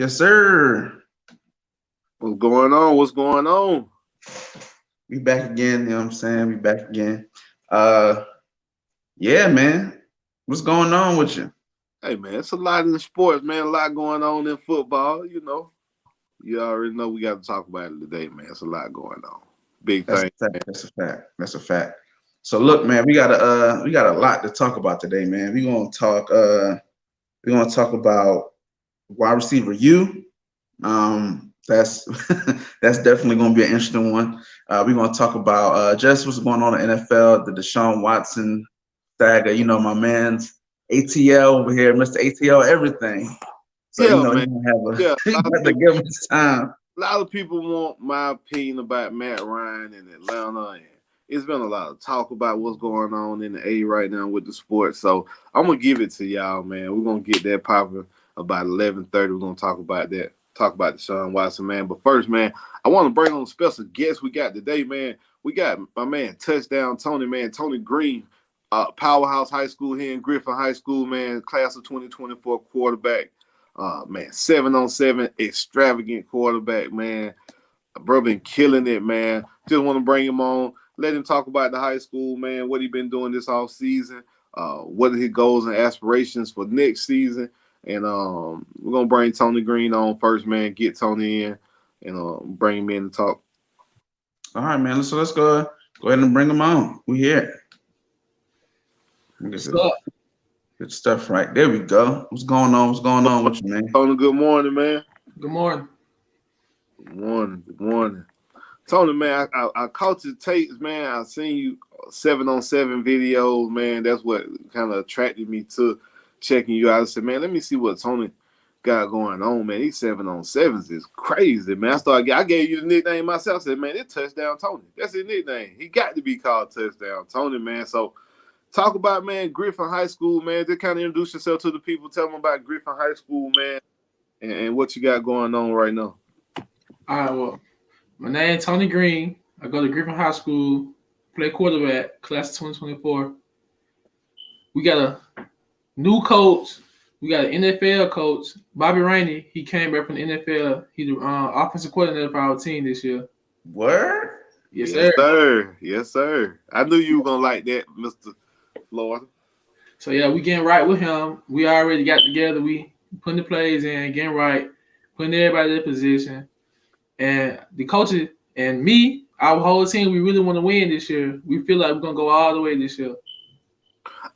Yes, sir. What's going on? What's going on? We back again, you know what I'm saying? We back again. Uh yeah, man. What's going on with you? Hey, man, it's a lot in the sports, man. A lot going on in football. You already know we got to talk about it today, man. It's a lot going on. Big That's thing. a fact. That's a fact. That's a fact. So look, man, we got a lot to talk about today, man. We're gonna talk about wide receiver U. That's that's definitely gonna be an interesting one. We're gonna talk about just what's going on in the NFL, the Deshaun Watson saga. You know, my man's ATL over here, Mr. ATL, everything. So Yeah, you man. gonna have a Yeah, you got to give him his time. a lot of people want my opinion about Matt Ryan in Atlanta, and it's been a lot of talk about what's going on in the A right now with the sports. So I'm gonna give it to y'all, man. We're gonna get that popping about 11:30. We're gonna talk about that. Talk about Deshaun Watson, man. But first, man, I want to bring on a special guest we got today, man. We got my man, Touchdown Tony, man. Tony Green, Powerhouse High School here in Griffin High School, man. Class of 2024 quarterback. Man, 7-on-7, extravagant quarterback, man. Bro been killing it, man. Just want to bring him on. Let him talk about the high school, man. What he been doing this off season. What are his goals and aspirations for next season. And we're gonna bring Tony Green on first, man. Get Tony in and bring him in to talk. All right, man. So let's go ahead and bring him on. We here. Get So, good stuff right there. We go. What's going on? What's going on with you, man? Tony, good morning, man. good morning. Good morning. Good morning. Tony, man, I caught your tapes, man. I seen you 7-on-7 videos, man. That's what kind of attracted me to checking you out. I said, man, let me see what Tony got going on, man. These 7-on-7s is crazy, man. I gave you the nickname myself. I said, man, it's Touchdown Tony. That's his nickname. He got to be called Touchdown Tony, man. So talk about, man, Griffin High School, man. Just kind of introduce yourself to the people. Tell them about Griffin High School, man, and what you got going on right now. All right, well, my name is Tony Green. I go to Griffin High School, play quarterback, class of 2024. We got a new coach. We got an NFL coach, Bobby Rainey. He came back from the NFL. He's the offensive coordinator for our team this year. Word? Yes, Yes, sir. sir. Yes, sir. I knew you were gonna like that, Mr. Florida. So, yeah, we getting right with him. We already got together. We putting the plays in, getting right, putting everybody in their position. And the coaches and me, our whole team, we really want to win this year. We feel like we're going to go all the way this year.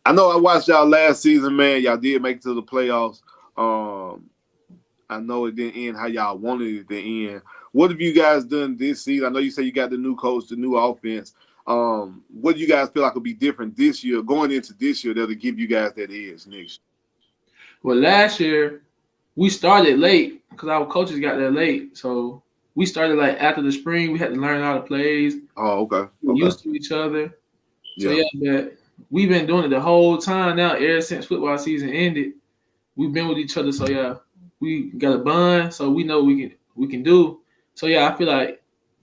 I know I watched y'all last season, man. Y'all did make it to the playoffs. I know it didn't end how y'all wanted it to end. What have you guys done this season? I know you say you got the new coach, the new offense. What do you guys feel like will be different this year, going into this year, that'll give you guys that edge next year? Well, last year, we started late because our coaches got there late. So we started like after the spring. We had to learn all the plays. Oh, okay. We used to each other. So, Yeah. but we've been doing it the whole time now, ever since football season ended. We've been with each other. So, yeah, we got a bond. So we know we can do. So, yeah, I feel like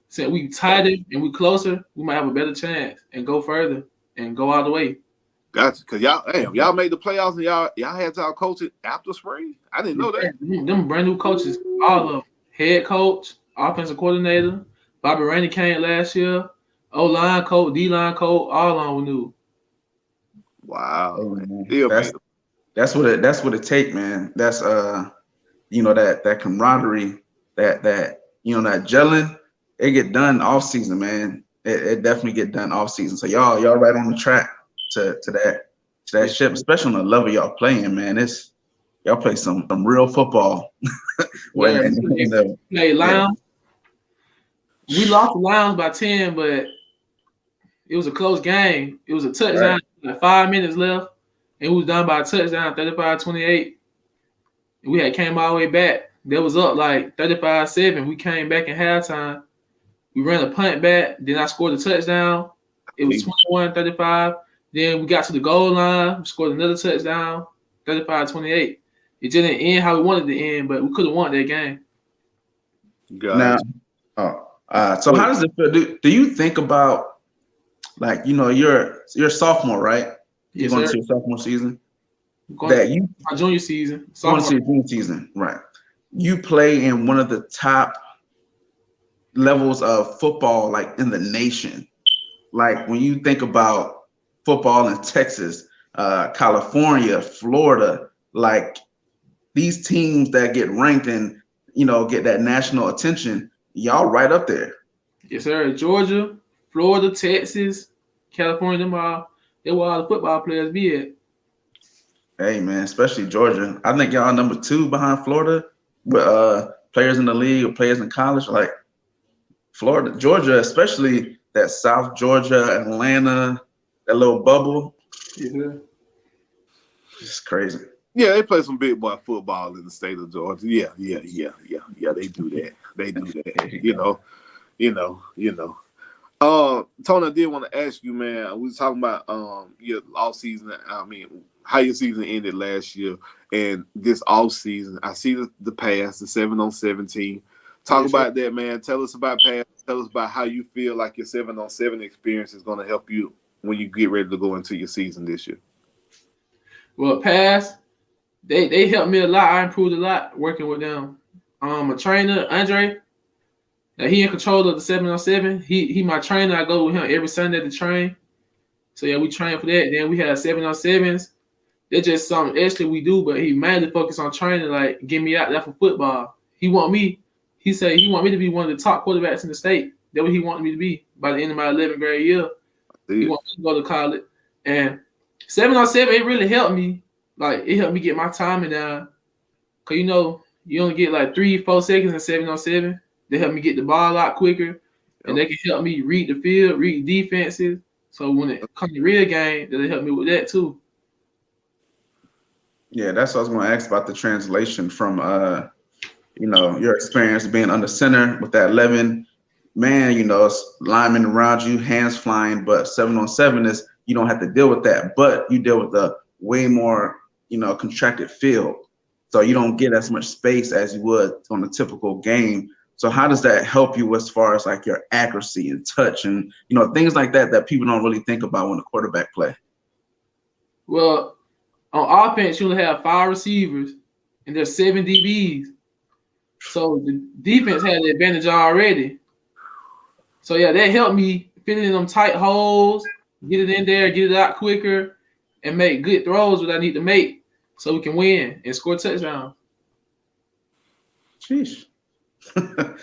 since we tighter and we closer, we might have a better chance and go further and go all the way. Gotcha. Cause y'all made the playoffs and y'all had y'all coach it after spring. I didn't know that. Them brand new coaches, all of them. Head coach, offensive coordinator, Bobby Rainey came last year, O-line coach, D-line coach, all on we knew. Wow. Oh, man. Still That's what it take, man. That's that camaraderie, that that gelling, it get done off season, man. It definitely get done off season. So y'all right on the track to that ship, especially on the level y'all playing, man. Y'all play some real football. Play Lions. We lost the Lions by 10, but it was a close game. It was a touchdown, like 5 minutes left, and we was down by a touchdown, 35-28. We had came all the way back. That was up like 35-7. We came back in halftime. We ran a punt back. Then I scored a touchdown. It was 21-35. Then we got to the goal line. We scored another touchdown, 35-28. It didn't end how we wanted it to end, but we could have won that game. Now, so how does it feel? Do you think about, like, you're a sophomore, right? You're Yes, going sir. to your sophomore season. My junior season. Going to your junior season, right? you play in one of the top levels of football, like in the nation. Like when you think about football in Texas, California, Florida, like these teams that get ranked and get that national attention, y'all right up there. Yes, sir. Georgia, Florida, Texas, California, them all, they were all the football players be at. Hey man, especially Georgia. I think y'all number 2 behind Florida with players in the league or players in college. Like Florida, Georgia, especially that South Georgia, Atlanta, that little bubble. Yeah. It's crazy. Yeah, they play some big boy football in the state of Georgia. Yeah. They do that. They do that. Tony, I did want to ask you, man. We was talking about your off season. I mean, how your season ended last year and this off season. I see the pass, the 7-on-17. Talk about that, man. Tell us about pass. Tell us about how you feel like your 7-on-7 experience is going to help you when you get ready to go into your season this year. Well, pass, they helped me a lot. I improved a lot working with them. A trainer, Andre, he in control of the 7-on-7. He my trainer. I go with him every Sunday to train. So yeah, we train for that. Then we have 7-on-7s. They're just something extra we do, but he mainly focused on training, like get me out there for football. He said he want me to be one of the top quarterbacks in the state. That's what he wanted me to be by the end of my 11th grade year. He wanted me to go to college. And 7-on-7, it really helped me. Like, it helped me get my timing down. Because, you only get like 3-4 seconds in 7-on-7. They help me get the ball out quicker. And they can help me read the field, read defenses. So when it comes to real game, they help me with that too. Yeah, that's what I was going to ask about the translation from, your experience being under center with that 11 man, it's linemen around you, hands flying, but 7-on-7 is you don't have to deal with that, but you deal with a way more, contracted field. So you don't get as much space as you would on a typical game. So how does that help you as far as like your accuracy and touch and, things like that people don't really think about when the quarterback play? Well, on offense, you only have 5 receivers and there's 7 DBs. So the defense had the advantage already. So yeah, that helped me fit in them tight holes, get it in there, get it out quicker, and make good throws what I need to make so we can win and score touchdowns. Sheesh.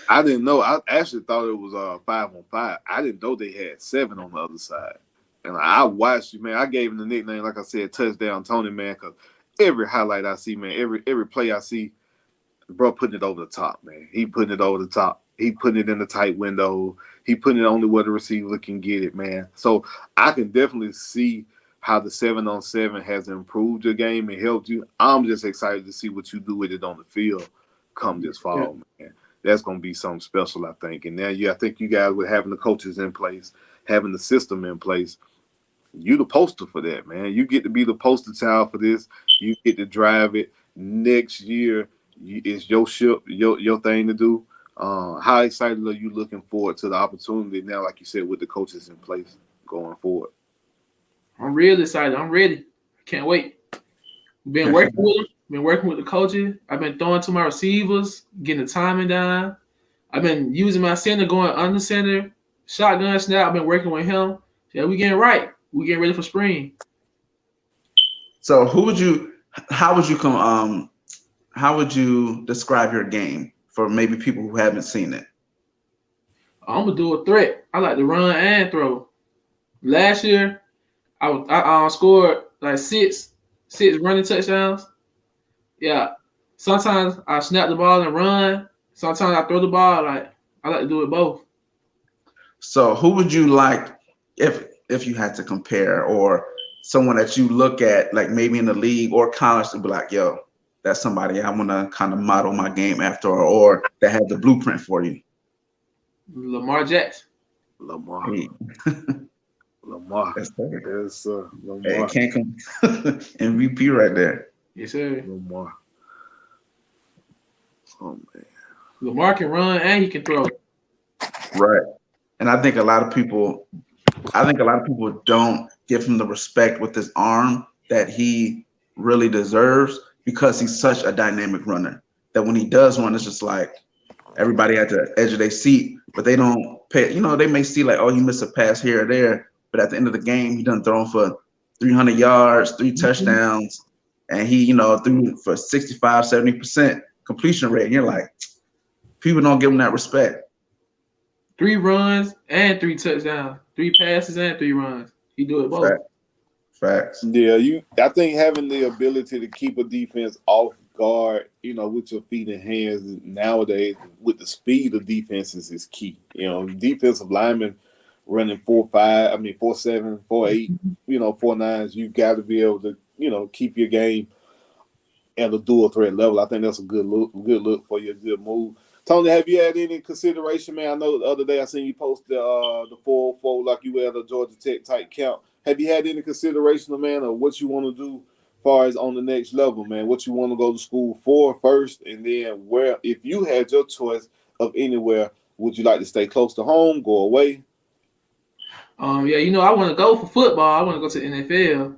I didn't know. I actually thought it was 5-on-5. I didn't know they had 7 on the other side. And I watched you, man. I gave him the nickname, like I said, Touchdown Tony, man, because every highlight I see, man, every play I see, bro putting it over the top, man. He putting it over the top. He putting it in the tight window. He putting it only where the receiver can get it, man. So I can definitely see how the 7-on-7 has improved your game and helped you. I'm just excited to see what you do with it on the field come this fall, man. That's going to be something special, I think. And now, I think you guys with having the coaches in place, having the system in place, you the poster for that, man. You get to be the poster child for this. You get to drive it. Next year, it's your ship, your thing to do. How excited are you looking forward to the opportunity now, like you said, with the coaches in place going forward? I'm real excited. I'm ready. Can't wait. Been working with them. Been working with the coaches. I've been throwing to my receivers, getting the timing down. I've been using my center, going under center, shotgun snap. I've been working with him. Yeah, we getting right. We getting ready for spring. So how would you describe your game for maybe people who haven't seen it? I'm gonna do a threat. I like to run and throw. Last year, I scored like six running touchdowns. Yeah. Sometimes I snap the ball and run. Sometimes I throw the ball. Like I like to do it both. So who would you like if you had to compare, or someone that you look at like maybe in the league or college to be like, yo, that's somebody I want to kind of model my game after, or that had the blueprint for you? Lamar Jackson. Lamar. Hey. Lamar. Yes, sir. Yes, sir. Lamar. Hey, can't come MVP right there. Yes, sir. Lamar. Oh man. Lamar can run and he can throw. Right. And I think a lot of people don't give him the respect with his arm that he really deserves, because he's such a dynamic runner that when he does run, it's just like everybody at the edge of their seat, but they don't pay. You know, they may see like, oh, he missed a pass here or there, but at the end of the game, he done thrown for 300 yards, 3 touchdowns, and he, you know, threw for 65, 70% completion rate. And you're like, people don't give him that respect. 3 runs and 3 touchdowns, 3 passes and 3 runs. He do it both. Facts. Yeah, I think having the ability to keep a defense off guard, you know, with your feet and hands nowadays, with the speed of defenses is key. You know, defensive linemen running 4.7, 4.8, you know, 4.9s. You got to be able to, you know, keep your game at a dual threat level. I think that's a good look for you, a good move. Tony, have you had any consideration, man? I know the other day I seen you post the 404 like you were at a Georgia Tech type camp. Have you had any consideration, man, of what you want to do as far as on the next level, man? What you want to go to school for first, and then where, if you had your choice of anywhere, would you like to stay close to home, go away? Yeah, you know, I want to go for football. I want to go to the NFL.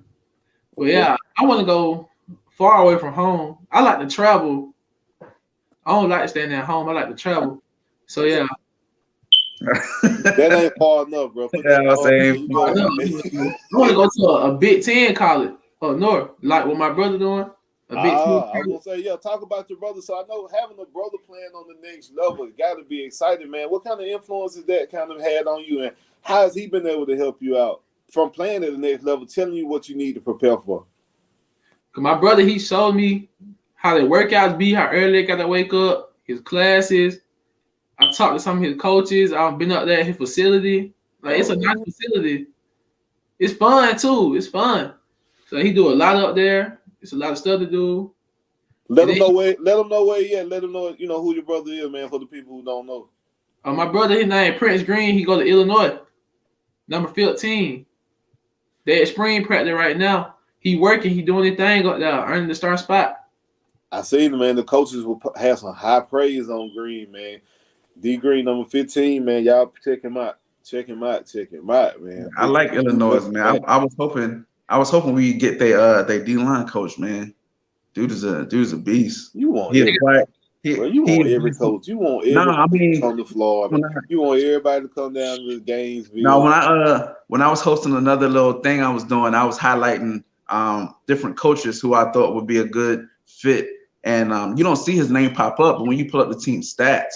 But yeah, I want to go far away from home. I like to travel. I don't like staying at home. I like to travel. So yeah. That ain't far enough, bro. Yeah, I'm saying. I want to go to a Big Ten college up north, like what my brother doing. A Big Ten. I was gonna say, yeah. Talk about your brother. So I know having a brother playing on the next level, got to be exciting, man. What kind of influence has that kind of had on you, and how has he been able to help you out from playing at the next level, telling you what you need to prepare for? Cause my brother, he showed me how the workouts be, how early they got to wake up, his classes. I talked to some of his coaches. I've been up there at his facility. Like, it's a nice facility. It's fun too. It's fun. So he do a lot up there. It's a lot of stuff to do. Let him know where. Let him know where he at. Let him know, you know, who your brother is, man. For the people who don't know. My brother, his name Prince Green. He go to Illinois, number 15. They at spring practice right now. He working. He doing his thing up there, earning the star spot. I seen him, man. The coaches will have some high praise on Green, man. D Green, number 15, man. Y'all check him out. Check him out, man. I like Illinois, man. I was hoping we get their D line coach, man. Dude's a beast. You want every coach. You want every coach on the floor. You want everybody to come down to the games. No, when I was hosting another little thing I was doing, I was highlighting different coaches who I thought would be a good fit. And you don't see his name pop up, but when you pull up the team stats,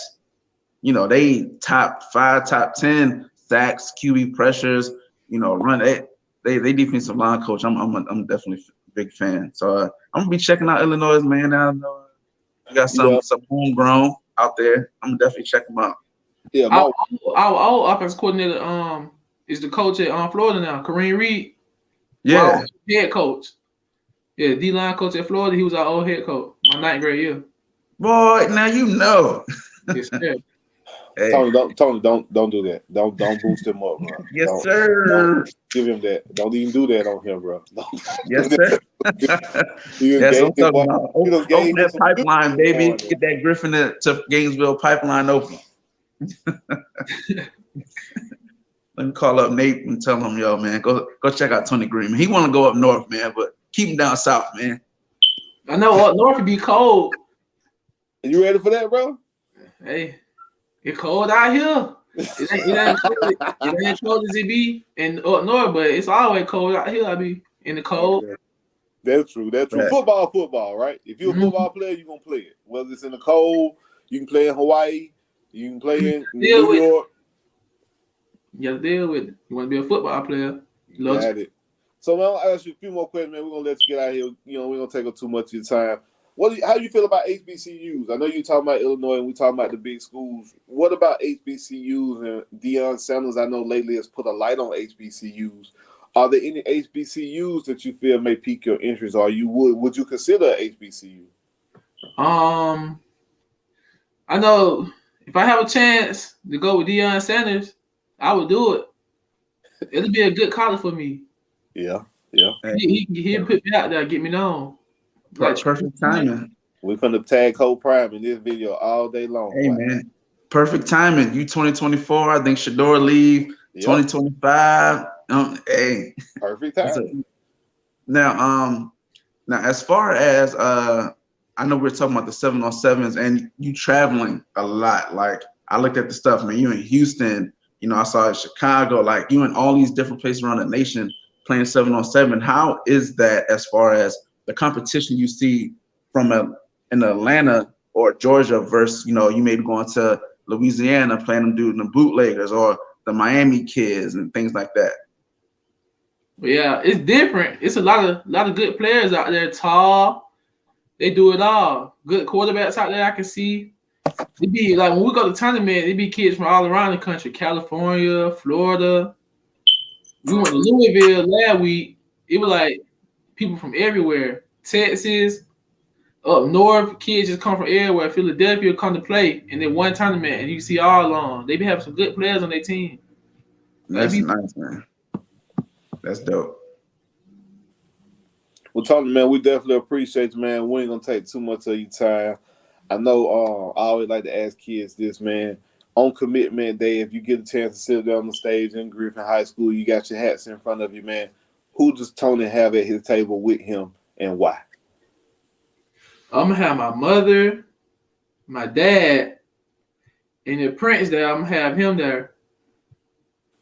you know, they top 5, top 10 sacks, QB pressures, you know, run it. They defensive line coach. I'm definitely a big fan. So I'm gonna be checking out Illinois, man. I know you got some homegrown out there. I'm gonna definitely check them out. Yeah, our old offense coordinator is the coach at Florida now, Kareem Reed. Yeah, head coach. Yeah, D-line coach at Florida. He was our old head coach my 9th grade year. Boy, now you know. Yes, sir. Hey. Tony, don't do that. Don't boost him up, bro. Yes, sir. Don't give him that. Don't even do that on him, bro. Yes, sir. Yes, I'm talking about. Open that pipeline, baby. Get that Griffin to Gainesville pipeline open. Let me call up Nate and tell him, yo, man, go check out Tony Green. He want to go up north, man, but keep him down south, man. I know up north would be cold. Are you ready for that, bro? Hey. It's cold out here. It ain't cold as it be in up north, but it's always cold out here. I be in the cold. That's true. Right. Football, right? If you're a football player, you're gonna play it. Whether it's in the cold, you can play in Hawaii, you can play in New York. You gotta deal with it. You want to be a football player. You got it. So man, I'll ask you a few more questions, man. We're gonna let you get out of here. You know, we're gonna take up too much of your time. How do you feel about HBCUs? I know you're talking about Illinois and we're talking about the big schools. What about HBCUs and Deion Sanders? I know lately has put a light on HBCUs. Are there any HBCUs that you feel may pique your interest, or would you consider a HBCU? I know if I have a chance to go with Deion Sanders, I would do it. It'll be a good college for me. Yeah. He'll put me out there, get me known. Like perfect timing. We're gonna tag Cole Prime in this video all day long. Hey man, perfect timing. You 2024. I think Shador leave 2025. Hey, perfect timing. Now as far as I know we're talking about the 7-on-7s, and you traveling a lot. Like I looked at the stuff, man. You in Houston, I saw in Chicago, like you in all these different places around the nation playing 7-on-7. How is that as far as the competition you see from in Atlanta or Georgia versus you may be going to Louisiana playing them dudes, the bootleggers or the Miami kids and things like that. But yeah, it's different. It's a lot of good players out there, tall. They do it all. Good quarterbacks out there I can see. They be like when we go to tournament, they be kids from all around the country, California, Florida. We went to Louisville last week. It was like people from everywhere. Texas, up north, kids just come from everywhere. Philadelphia come to play in that one tournament, and you see all along. They be having some good players on their team. That's nice, man. That's dope. Well, Tony, man, we definitely appreciate you, man. We ain't gonna take too much of your time. I know I always like to ask kids this, man. On commitment day, if you get a chance to sit down on the stage in Griffin High School, you got your hats in front of you, man. Who does Tony have at his table with him and why? I'm gonna have my mother, my dad, and the prince there. I'm gonna have him there.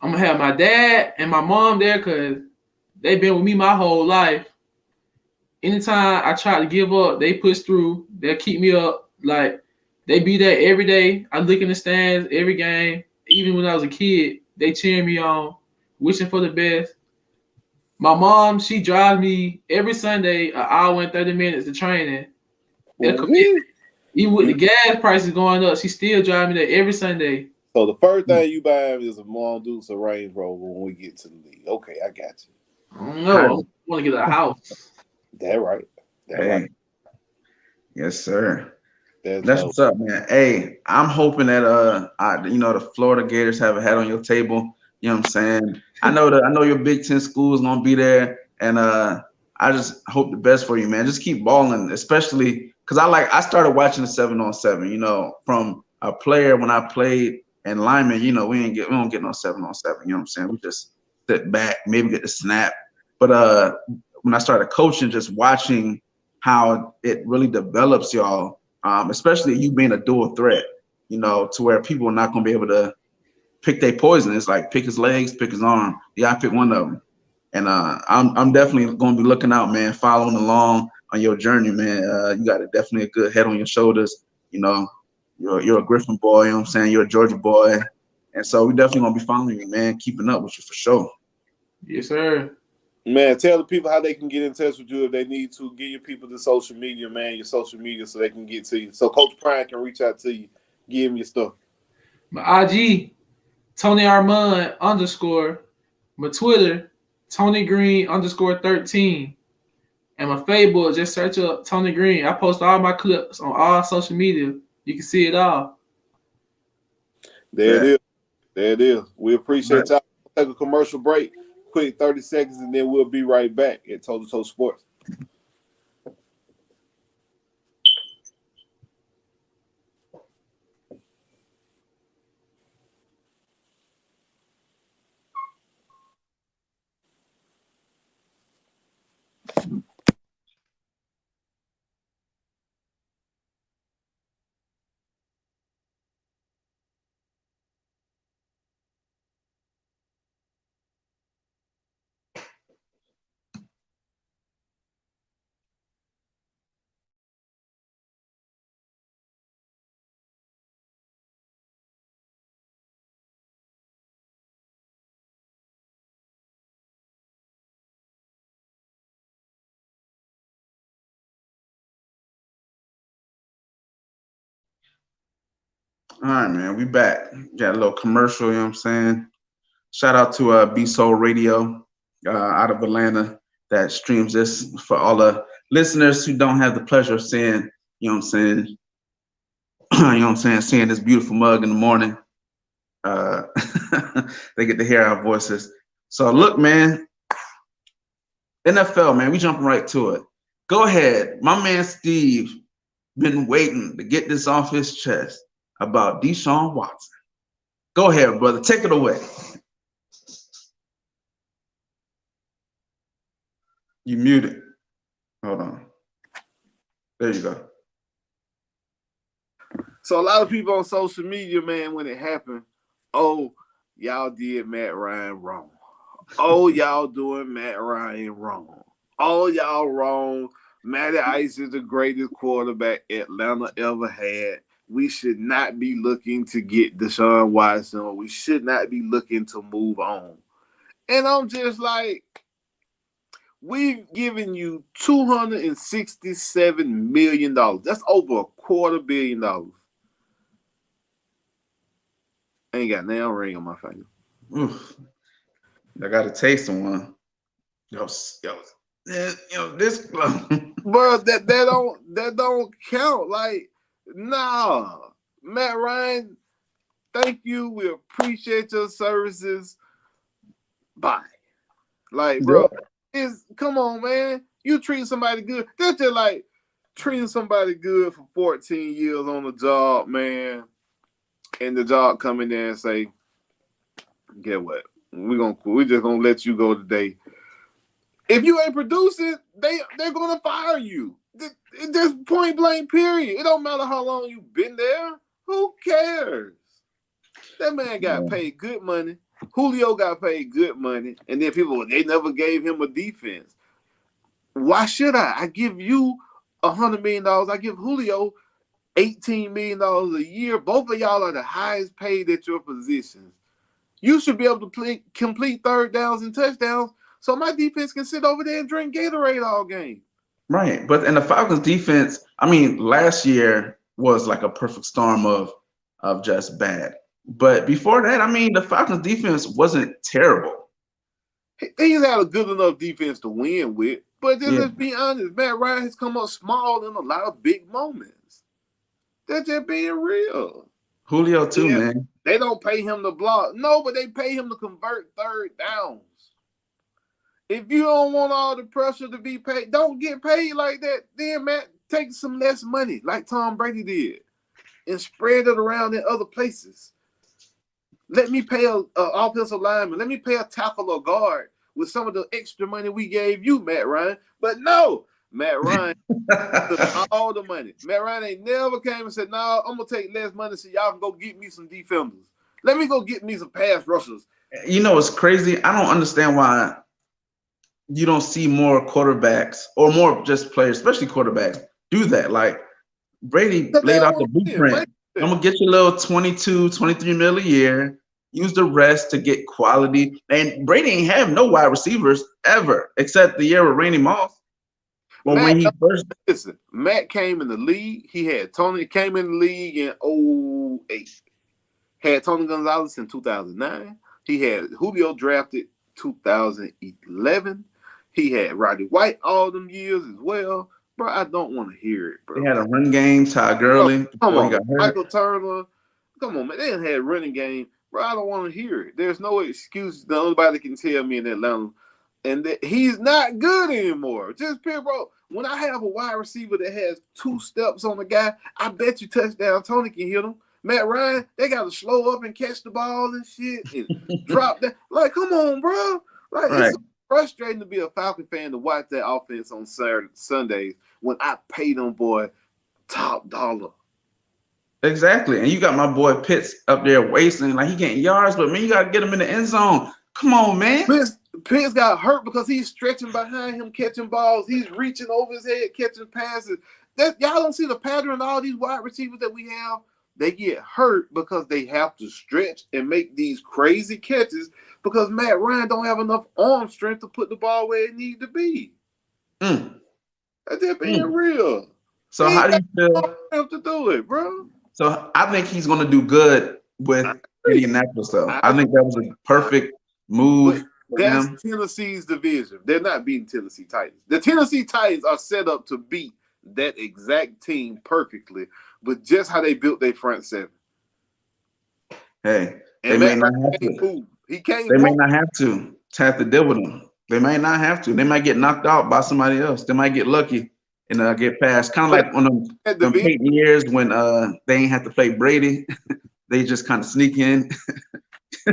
I'm gonna have my dad and my mom there because they've been with me my whole life. Anytime I try to give up, they push through. They'll keep me up. Like they be there every day. I look in the stands every game. Even when I was a kid, they cheer me on, wishing for the best. My mom, she drives me every Sunday an hour and 30 minutes to training. Even with the gas prices going up, she still driving me there every Sunday. So the first thing you buy is a Mongoose or Range Rover when we get to the league. Okay, I got you. I don't know. I want to get a house. That right. Right. Yes, sir. That's what's up, man. Hey, I'm hoping that the Florida Gators have a hat on your table. You know what I'm saying? I know your Big Ten school is gonna be there, and I just hope the best for you, man. Just keep balling, especially because I started watching the 7-on-7. From a player when I played in lineman. We don't get no 7-on-7. You know what I'm saying? We just sit back, maybe get the snap. But when I started coaching, just watching how it really develops y'all, especially you being a dual threat, to where people are not going to be able to pick their poison. It's like pick his legs, pick his arm. Yeah, I pick one of them. And I'm definitely going to be looking out, man, following along on your journey, man. You got definitely a good head on your shoulders. You're a Griffin boy, you know what I'm saying? You're a Georgia boy. And so we definitely going to be following you, man, keeping up with you for sure. Yes, sir. Man, tell the people how they can get in touch with you if they need to. Give your people the social media, man, your social media so they can get to you. So Coach Prime can reach out to you. Give him your stuff. My IG, Tony Armand _ My Twitter, Tony Green _13. And my Facebook, just search up Tony Green. I post all my clips on all social media. You can see it all. There it is. We appreciate y'all. Take a commercial break. Quick 30 seconds, and then we'll be right back at Toe to Toe Sports. All right, man. We back. Got a little commercial, you know what I'm saying? Shout out to B Soul Radio out of Atlanta that streams this for all the listeners who don't have the pleasure of seeing, you know what I'm saying? You know what I'm saying? Seeing this beautiful mug in the morning. They get to hear our voices. So look, man, NFL, man, we jumping right to it. Go ahead. My man Steve been waiting to get this off his chest about Deshaun Watson. Go ahead, brother. Take it away. You muted. Hold on. There you go. So a lot of people on social media, man, when it happened, oh, y'all did Matt Ryan wrong. Oh, y'all doing Matt Ryan wrong. Oh, y'all wrong. Matty Ice is the greatest quarterback Atlanta ever had. We should not be looking to get Deshaun Watson. We should not be looking to move on. And I'm just like, we've given you $267 million. That's over $250 million. Ain't got nail ring on my finger. Oof. I got a taste of one. This. Bro, that don't count. Like, nah. Matt Ryan, thank you. We appreciate your services. Bye. Like, bro, come on, man. You treat somebody good. That's just like treating somebody good for 14 years on the job, man. And the job come in there and say, get what? We're just gonna let you go today. If you ain't producing, they're gonna fire you. Just point blank, period. It don't matter how long you've been there. Who cares? That man got paid good money. Julio got paid good money, and then they never gave him a defense. Why should I? I give you $100 million. I give Julio $18 million a year. Both of y'all are the highest paid at your positions. You should be able to complete third downs and touchdowns, so my defense can sit over there and drink Gatorade all game. Right, but in the Falcons defense, I mean, last year was like a perfect storm of just bad. But before that, I mean, the Falcons defense wasn't terrible. He's had a good enough defense to win with. But let's be honest, Matt Ryan has come up small in a lot of big moments. They're just being real. Julio too, man. They don't pay him to block. No, but they pay him to convert third downs. If you don't want all the pressure to be paid, don't get paid like that. Then, Matt, take some less money like Tom Brady did and spread it around in other places. Let me pay an offensive lineman. Let me pay a tackle or guard with some of the extra money we gave you, Matt Ryan. But no, Matt Ryan took all the money. Matt Ryan ain't never came and said, no, I'm going to take less money so y'all can go get me some defenders. Let me go get me some pass rushers. You know, it's crazy. I don't understand why you don't see more quarterbacks or more just players, especially quarterbacks, do that. Like Brady laid out the blueprint. I'm going to get you a little 22, 23 mil a year. Use the rest to get quality. And Brady ain't have no wide receivers ever, except the year with Randy Moss. But when he first Matt came in the league, he had Tony came in the league in 2008. Had Tony Gonzalez in 2009. He had Julio drafted 2011. He had Roddy White all them years as well. Bro, I don't want to hear it, bro. They had a run game, Todd Gurley. Come on, Michael Turner. Come on, man. They didn't have running game. Bro, I don't want to hear it. There's no excuse. Nobody can tell me in Atlanta. And that he's not good anymore. Just pure, bro. When I have a wide receiver that has 2 steps on the guy, I bet you touchdown Tony can hit him. Matt Ryan, they got to slow up and catch the ball and shit and drop that. Like, come on, bro. Like, It's frustrating to be a Falcon fan to watch that offense on Sundays when I pay them, boy, top dollar. Exactly. And you got my boy Pitts up there wasting, like he getting yards, but man, you got to get him in the end zone. Come on, man. Pitts got hurt because he's stretching behind him, catching balls. He's reaching over his head, catching passes. Y'all don't see the pattern in all these wide receivers that we have. They get hurt because they have to stretch and make these crazy catches because Matt Ryan don't have enough arm strength to put the ball where it needs to be. That's just being real. So how do you feel? Have to do it, bro. So I think he's going to do good with Indianapolis, though. I think that was a perfect move. That's Tennessee's division. They're not beating Tennessee Titans. The Tennessee Titans are set up to beat that exact team perfectly, but just how they built their front seven. Hey, they may not have to. They may not have to deal with them. They may not have to. They might get knocked out by somebody else. They might get lucky and get past. Kind of like on them Peyton years when they ain't have to play Brady. They just kind of sneak in. You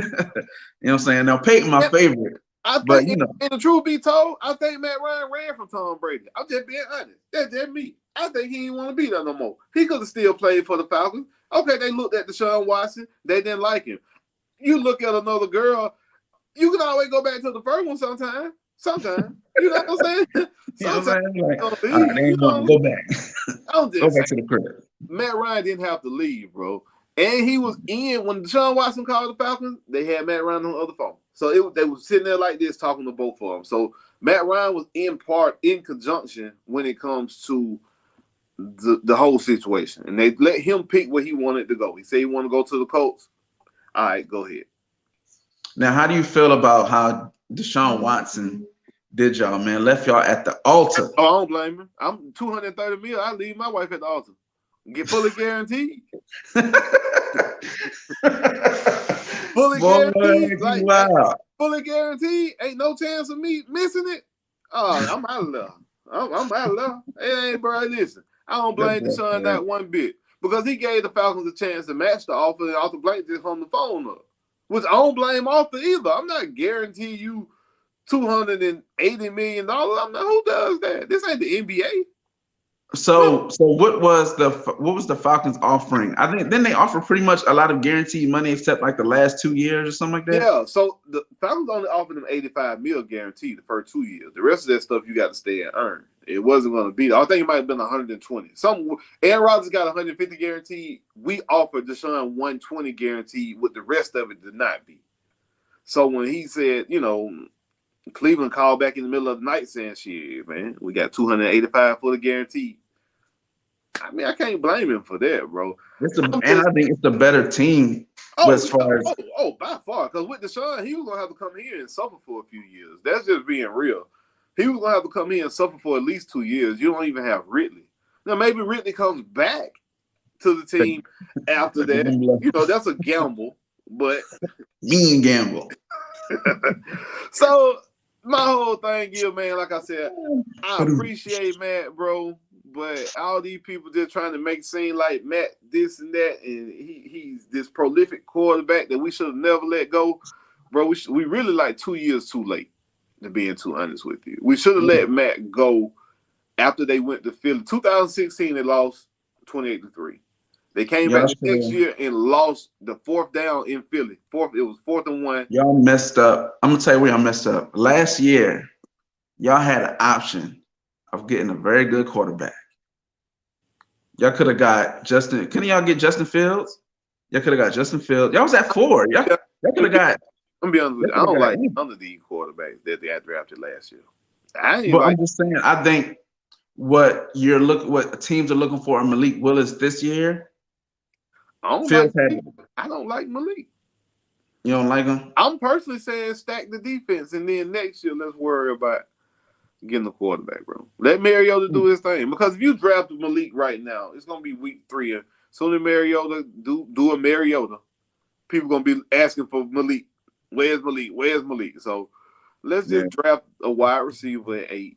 know what I'm saying? Now, Peyton, my favorite. But you know, and the truth be told, I think Matt Ryan ran from Tom Brady. I'm just being honest. That's just me. I think he didn't want to be there no more. He could have still played for the Falcons. Okay, they looked at Deshaun Watson. They didn't like him. You look at another girl, you can always go back to the first one sometime. Sometimes. You know what I'm saying? You know what I'm saying? Like, all right, they you ain't want to go back. I'm Go just back to saying, the crib. Matt Ryan didn't have to leave, bro. And he was in when Deshaun Watson called the Falcons. They had Matt Ryan on the other phone, so they were sitting there like this, talking to both of them. So Matt Ryan was in conjunction when it comes to the whole situation, and they let him pick where he wanted to go. He said he wanted to go to the Colts. All right, go ahead. Now, how do you feel about how Deshaun Watson did y'all, man? Left y'all at the altar. Oh, I don't blame him. I'm $230 million. I leave my wife at the altar. Get fully guaranteed. Fully guaranteed. Like, wow. Fully guaranteed. Ain't no chance of me missing it. Oh, I'm out of there. I'm out of there. Hey, bro, listen. I don't blame Deshaun not one bit. Because he gave the Falcons a chance to match the offer, and Arthur Blank just hung the phone up. Which I don't blame Arthur either. I'm not guaranteeing you $280 million. I'm not, who does that? This ain't the NBA. So what was the Falcons offering? I think then they offer pretty much a lot of guaranteed money except like the last 2 years or something like that. Yeah, so the Falcons only offered them $85 million guaranteed the first 2 years. The rest of that stuff you got to stay and earn. It wasn't going to be. I think it might have been 120. Aaron Rodgers got 150 guaranteed. We offered Deshaun 120 guaranteed, with the rest of it did not be. So when he said, Cleveland called back in the middle of the night saying, "Shit, man, we got 285 for the guarantee." I mean, I can't blame him for that, bro. I think it's the better team as far as by far. Because with Deshaun, he was gonna have to come here and suffer for a few years. That's just being real. He was gonna have to come here and suffer for at least 2 years. You don't even have Ridley. Now maybe Ridley comes back to the team after that. That's a gamble, but mean gamble. So my whole thing is, man, like I said, I appreciate Matt, bro, but all these people just trying to make it seem like Matt this and that, and he's this prolific quarterback that we should have never let go, bro. We really like 2 years too late, to being too honest with you. We should have let Matt go after they went to Philly. 2016, they lost 28-3. They came back the next year and lost the fourth down in Philly. It was 4th and 1. Y'all messed up. I'm gonna tell you where y'all messed up. Last year, y'all had an option of getting a very good quarterback. Y'all could have got Justin. Couldn't y'all get Justin Fields? Y'all could have got Justin Fields. Y'all was at 4. Y'all could have got. I'm gonna be honest with you. I don't like none of these quarterbacks that they had drafted last year. I'm just saying. I think what teams are looking for in Malik Willis this year. I don't like Malik. You don't like him? I'm personally saying stack the defense, and then next year let's worry about getting the quarterback, bro. Let Mariota do his thing. Because if you draft Malik right now, it's gonna be week 3. And soon as Mariota do a Mariota, people gonna be asking for Malik. Where's Malik? Where's Malik? So let's just draft a wide receiver at 8.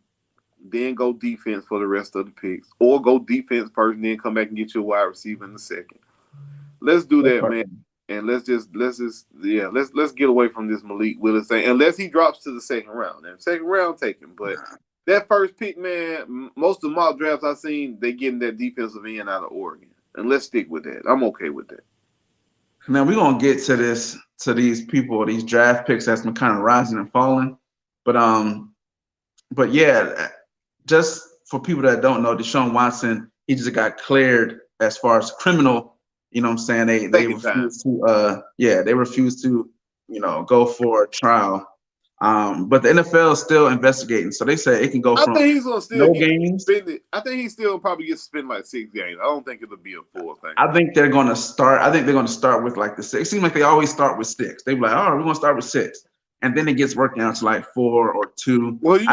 Then go defense for the rest of the picks, or go defense first, and then come back and get your wide receiver in the second. Let's do that, man. And let's get away from this Malik Willis thing, unless he drops to the second round. And second round, take him. But that first pick, man, most of the mock drafts I've seen, they getting that defensive end out of Oregon. And let's stick with that. I'm okay with that. Now we're gonna get to these people, these draft picks that's been kind of rising and falling. But yeah, just for people that don't know, Deshaun Watson, he just got cleared as far as criminal. You know what I'm saying? They refused to go for a trial. But the NFL is still investigating. So they say it can go from no games. I think he's still probably get suspended like 6 games. I don't think it'll be a full thing. I think they're gonna start with like the 6. It seems like they always start with 6. They be like, we're gonna start with 6. And then it gets worked down to like 4 or 2. Well, they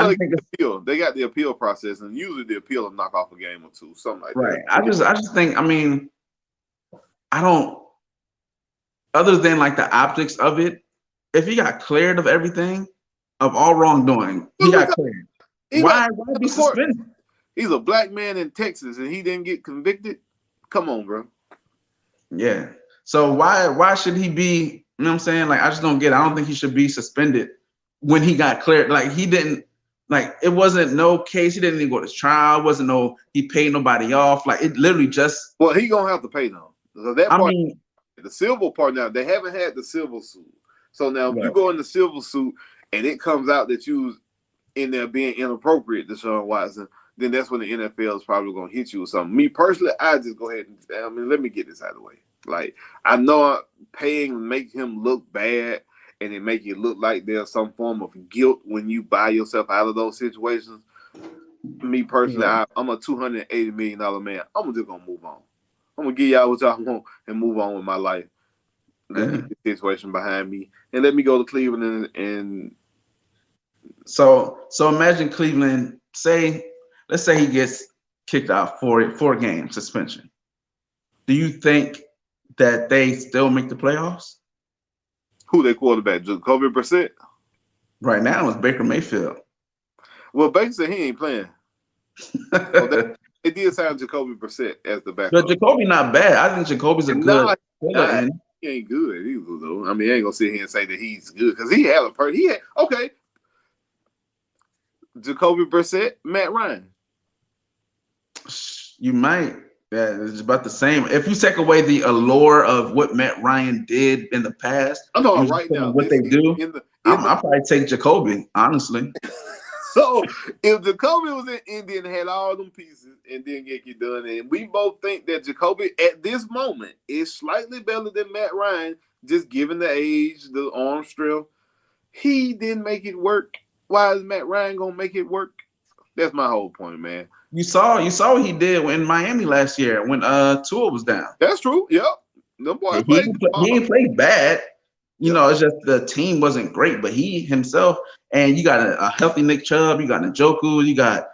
got the appeal process, and usually the appeal will knock off a game or 2, something like that. Right. I just think, I don't, other than like the optics of it, if he got cleared of everything, of all wrongdoing, he got cleared. Why be suspended? He's a black man in Texas and he didn't get convicted. Come on, bro. Yeah. So why should he be, you know what I'm saying? Like, I just don't get it. I don't think he should be suspended when he got cleared. Like, he didn't, like, it wasn't no case. He didn't even go to trial. It wasn't he paid nobody off. Like, it literally just. Well, he gonna have to pay them. So that I part, mean, the silver part now, they haven't had the silver suit. So now if you right. go in the silver suit and it comes out that you was in there being inappropriate, Deshaun Watson, then that's when the NFL is probably going to hit you with something. Me personally, I just go ahead and let me get this out of the way. Like, I know paying make him look bad and it make it look like there's some form of guilt when you buy yourself out of those situations. Me personally, Yeah. I'm a $280 million man. I'm just going to move on. I'm going to give y'all what y'all want and move on with my life. Let's get this situation behind me and let me go to Cleveland and So imagine Cleveland, let's say he gets kicked out for 4-game suspension. Do you think that they still make the playoffs? who they quarterback? Jacoby Brissett? Right now it's Baker Mayfield. Well, Baker said he ain't playing. Well, they did sign Jacoby Brissett as the backup. But Jacoby not bad. I think Jacoby's a good player. He ain't good either, though. I mean, I ain't gonna sit here and say that he's good because he had okay. Jacoby Brissett, Matt Ryan. You might. Yeah, it's about the same. If you take away the allure of what Matt Ryan did in the past, I'm talking right now. What they do, I'll probably take Jacoby, honestly. So if Jacoby was in Indy and had all them pieces and didn't get it done, and we both think that Jacoby at this moment is slightly better than Matt Ryan, just given the age, the arm strength, he didn't make it work. Why is Matt Ryan gonna make it work? That's my whole point, man. You saw what he did in Miami last year when Tua was down. That's true. Yep. The boy He didn't play bad. You know, it's just the team wasn't great, but he himself, and you got a healthy Nick Chubb, you got Njoku, you got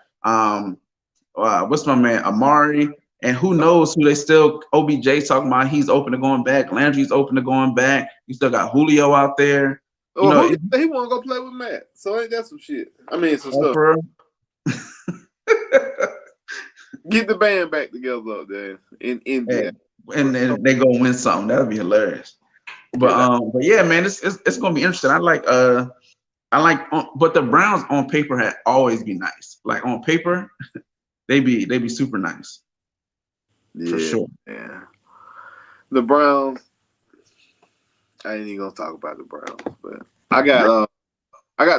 what's my man Amari, and who knows who they still OBJ talking about. He's open to going back. Landry's open to going back. You still got Julio out there. He want to go play with Matt, so ain't that some shit? I mean, some stuff. Get the band back together up there in India, and then they go win something. That'll be hilarious. But yeah, man, it's gonna be interesting. I like, but the Browns on paper had always be nice. Like on paper, they be super nice. Yeah, for sure. Yeah, the Browns. I ain't even gonna talk about the Browns, but I got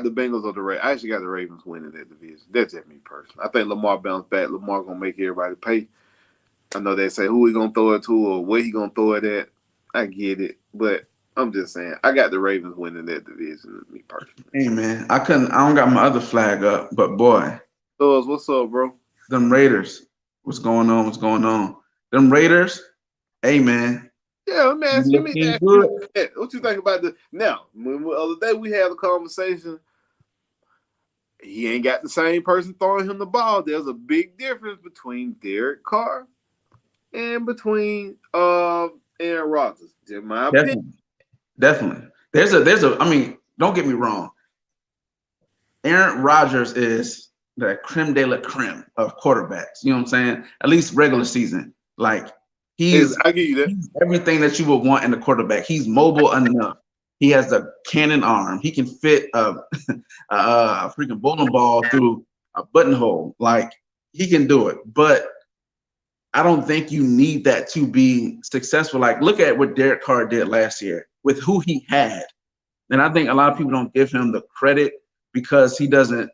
the Bengals or the Ravens. I actually got the Ravens winning that division. That's just me personally. I think Lamar bounced back. Lamar gonna make everybody pay. I know they say who he gonna throw it to or where he gonna throw it at. I get it, but I'm just saying I got the Ravens winning that division. Me personally. Hey man, I don't got my other flag up, but boy, what's up, bro? Them Raiders, what's going on? Them Raiders, hey man. Yeah, let me ask you. What you think about now? When the other day we had a conversation, he ain't got the same person throwing him the ball. There's a big difference between Derek Carr and between Aaron Rodgers. In my opinion. Definitely. There's a. I mean, don't get me wrong. Aaron Rodgers is the creme de la creme of quarterbacks. You know what I'm saying? At least regular season. Like I give you that. He's everything that you would want in a quarterback. He's mobile enough. He has a cannon arm. He can fit a freaking bowling ball through a buttonhole. Like he can do it. But I don't think you need that to be successful. Like look at what Derek Carr did last year with who he had. And I think a lot of people don't give him the credit because he doesn't.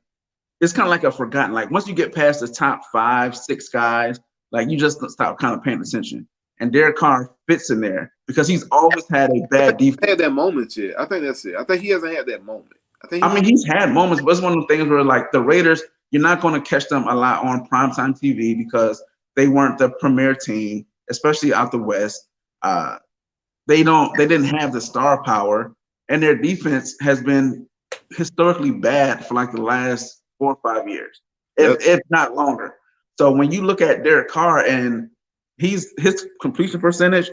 It's kind of like a forgotten. Like once you get past the top 5, 6 guys, like you just stop kind of paying attention. And Derek Carr fits in there because he's always had a bad defense. Had that moment yet? I think that's it. I think he hasn't had that moment. He's had moments, but it's one of the things where like the Raiders, you're not going to catch them a lot on primetime TV because they weren't the premier team, especially out the West. They didn't have the star power, and their defense has been historically bad for like the last 4 or 5 years, if not longer. So when you look at Derek Carr and his completion percentage,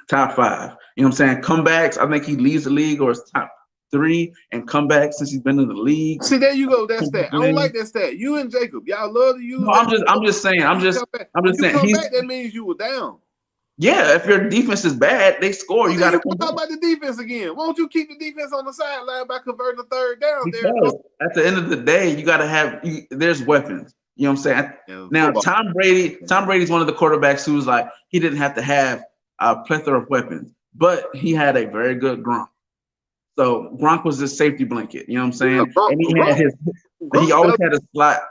top 5. You know what I'm saying? Comebacks, I think he leads the league or is top 3 in comebacks since he's been in the league. See, there you go. That's that. I don't like that stat. You and Jacob, y'all love to use. No, I'm just saying. That means you were down. Yeah, if your defense is bad, they score. You got to talk about the defense again. Why don't you keep the defense on the sideline by converting the third down? Because at the end of the day, you got to have. There's weapons. You know what I'm saying? Now, Tom Brady's one of the quarterbacks who's like he didn't have to have a plethora of weapons, but he had a very good Gronk. So Gronk was his safety blanket. You know what I'm Yeah, saying? And he had he Gronk always better. had a slot.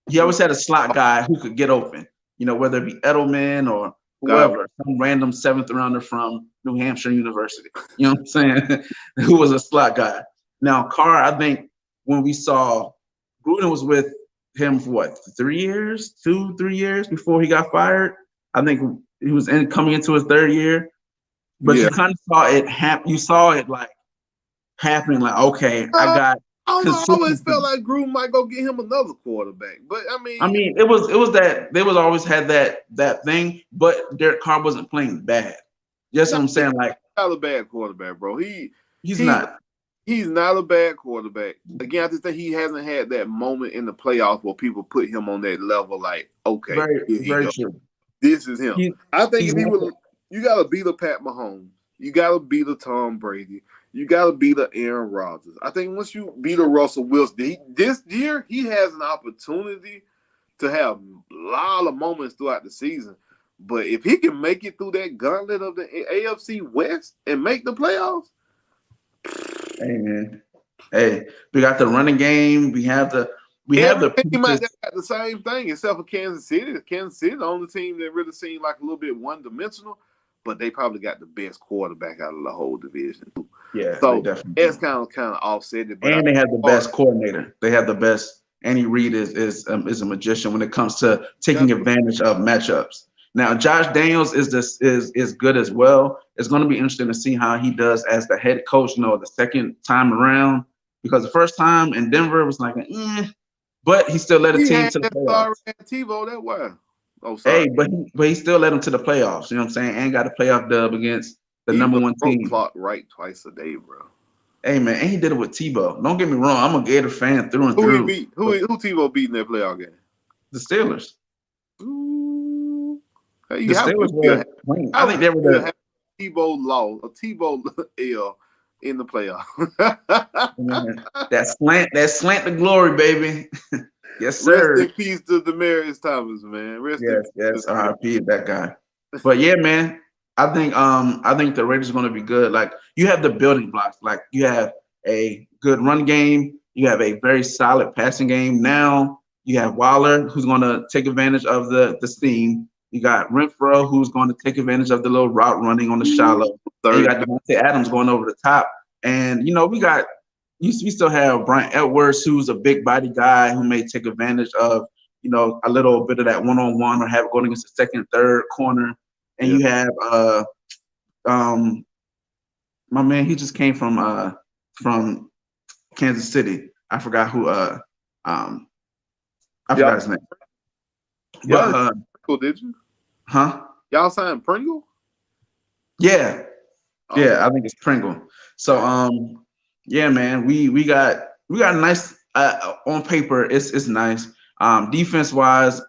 He always had a slot guy who could get open. You know, whether it be Edelman or God, whoever, some random seventh rounder from New Hampshire University. You know what I'm saying? Who was a slot guy. Now Carr, I think when we saw Gruden was with him for what, 3 years, 2, 3 years before he got fired. I think he was coming into his third year, but yeah. you kind of saw it happen. You saw it like happening. Like, okay, I Uh, got I don't know. I always consistency. felt like Gruden might go get him another quarterback, but I I mean, mean, it was that they was always had that thing, but Derek Carr wasn't playing bad. Just no, what I'm he's saying, like not a bad quarterback, bro. he's He not he's not a bad quarterback. Again, I just think he hasn't had that moment in the playoffs where people put him on that level. Like, okay, very here he very go. true. This is him. He I think he's if he not. would, you got to beat a Pat Mahomes. You got to beat a Tom Brady. You got to beat a Aaron Rodgers. I think once you beat a Russell Wilson, this year he has an opportunity to have a lot of moments throughout the season. But if he can make it through that gauntlet of the AFC West and make the playoffs, Hey man, hey, we got the running game. We have every the team out there pieces. got the same thing except for Kansas City. Kansas City, the only team that really seemed like a little bit one-dimensional, but they probably got the best quarterback out of the whole division. Yeah, they So definitely it's do. kind of offset it. But And they have the best coordinator. They have the best. Andy Reid is a magician when it comes to yeah, taking advantage of matchups. Now, Josh Daniels is good as well. It's going to be interesting to see how he does as the head coach. You know, the second time around, because the first time in Denver was like, but he still led a he team had to the that sorry playoffs. TiVo that way. Oh, sorry. Hey, but he still led them to the playoffs. You know what I'm saying? And got a playoff dub against the He number was one broke team. clock right twice a day, bro. Hey man, and he did it with Tebow. Don't get me wrong, I'm a Gator fan through and Who he through. beat? But Who TiVo beat in that playoff game? the Steelers, Ooh. Hey, the how would you Steelers feel? were playing. I How would think you they were feel the having a TiVo loss, a TiVo L in the playoff? man, that slant to glory, baby. Yes, Rest sir. in peace to Demaryius Thomas, man. Rest in Yes, peace yes. to RIP that guy. But yeah, man, I think the Raiders are going to be good. Like you have the building blocks. Like you have a good run game. You have a very solid passing game. Now you have Waller, who's going to take advantage of the steam. You got Renfro, who's going to take advantage of the little route running on the shallow. And you third. got Devontae Adams going over the top. And we still have Brian Edwards, who's a big body guy who may take advantage of a little bit of that one-on-one or have it going against the second, third corner. And Yeah. you have um my man, he just came from Kansas City. I forgot who um I Y'all, forgot his name. But y'all Pringle, did you? huh? Y'all signed Pringle? Yeah. Oh, Yeah, I think it's Pringle. So yeah, man, we got a nice on paper, it's nice. Defense wise,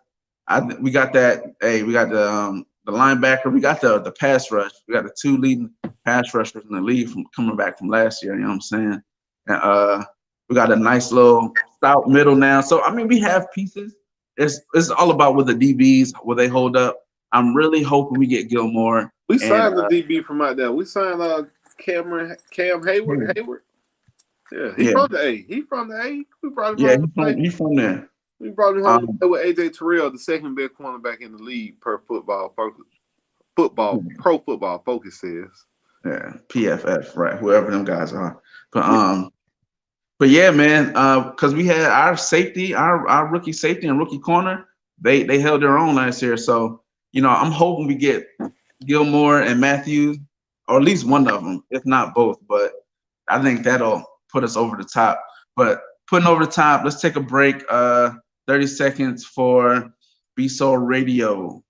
we got that. Hey, we got the linebacker. We got the pass rush. We got the two leading pass rushers in the league from coming back from last year. You know what I'm saying? And we got a nice little stout middle now. So I mean, we have pieces. It's all about with the DBs where they hold up. I'm really hoping we get Gilmore we and signed the DB from out there. We signed Cam Hayward. Yeah, he yeah, from the A. He from the A. We brought him yeah. home to play. He's from there. We brought him home to Um, play with AJ Terrell, the second best cornerback in the league per Pro Football Focus says. yeah, PFF, right? Whoever them guys are. But yeah, man, because we had our safety, our rookie safety and rookie corner, they held their own last year. So I'm hoping we get Gilmore and Matthews, or at least one of them, if not both. But I think that'll put us over the top. But putting over the top, let's take a break. 30 seconds for Be Soul Radio.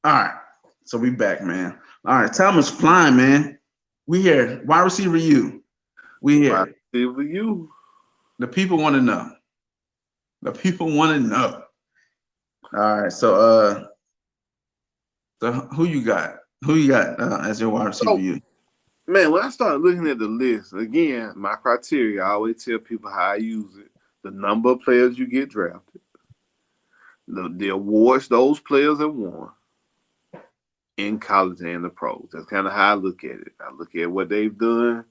All right. So we back, man. All right, time is flying, man. We here. Wide receiver you. We Why here. receiver you? The people want to know. The people want to know. All right, so who you got? Who you got as your wide receiver So, you? man, when I started looking at the list, again, my criteria, I always tell people how I use it. The number of players you get drafted, the awards those players have won in college and the pros. That's kind of how I look at it. I look at what they've done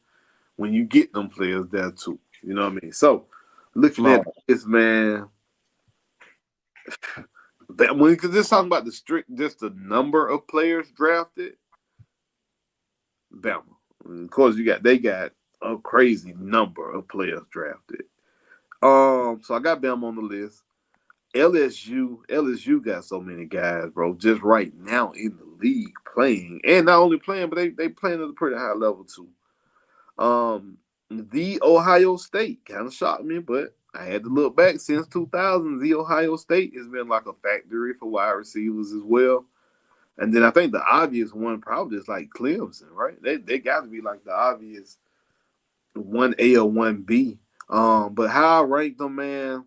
when you get them players there too. You know what I mean? So, looking at this, man, because just talking about just the number of players drafted, Bama. Of course, they got a crazy number of players drafted. So I got Bama on the list. LSU got so many guys, bro, just right now in the league playing. And not only playing, but they playing at a pretty high level too. The Ohio State kind of shocked me, but I had to look back. Since 2000, the Ohio State has been like a factory for wide receivers as well. And then I think the obvious one probably is like Clemson, right? They got to be like the obvious 1A or 1B. But how I rank them, man,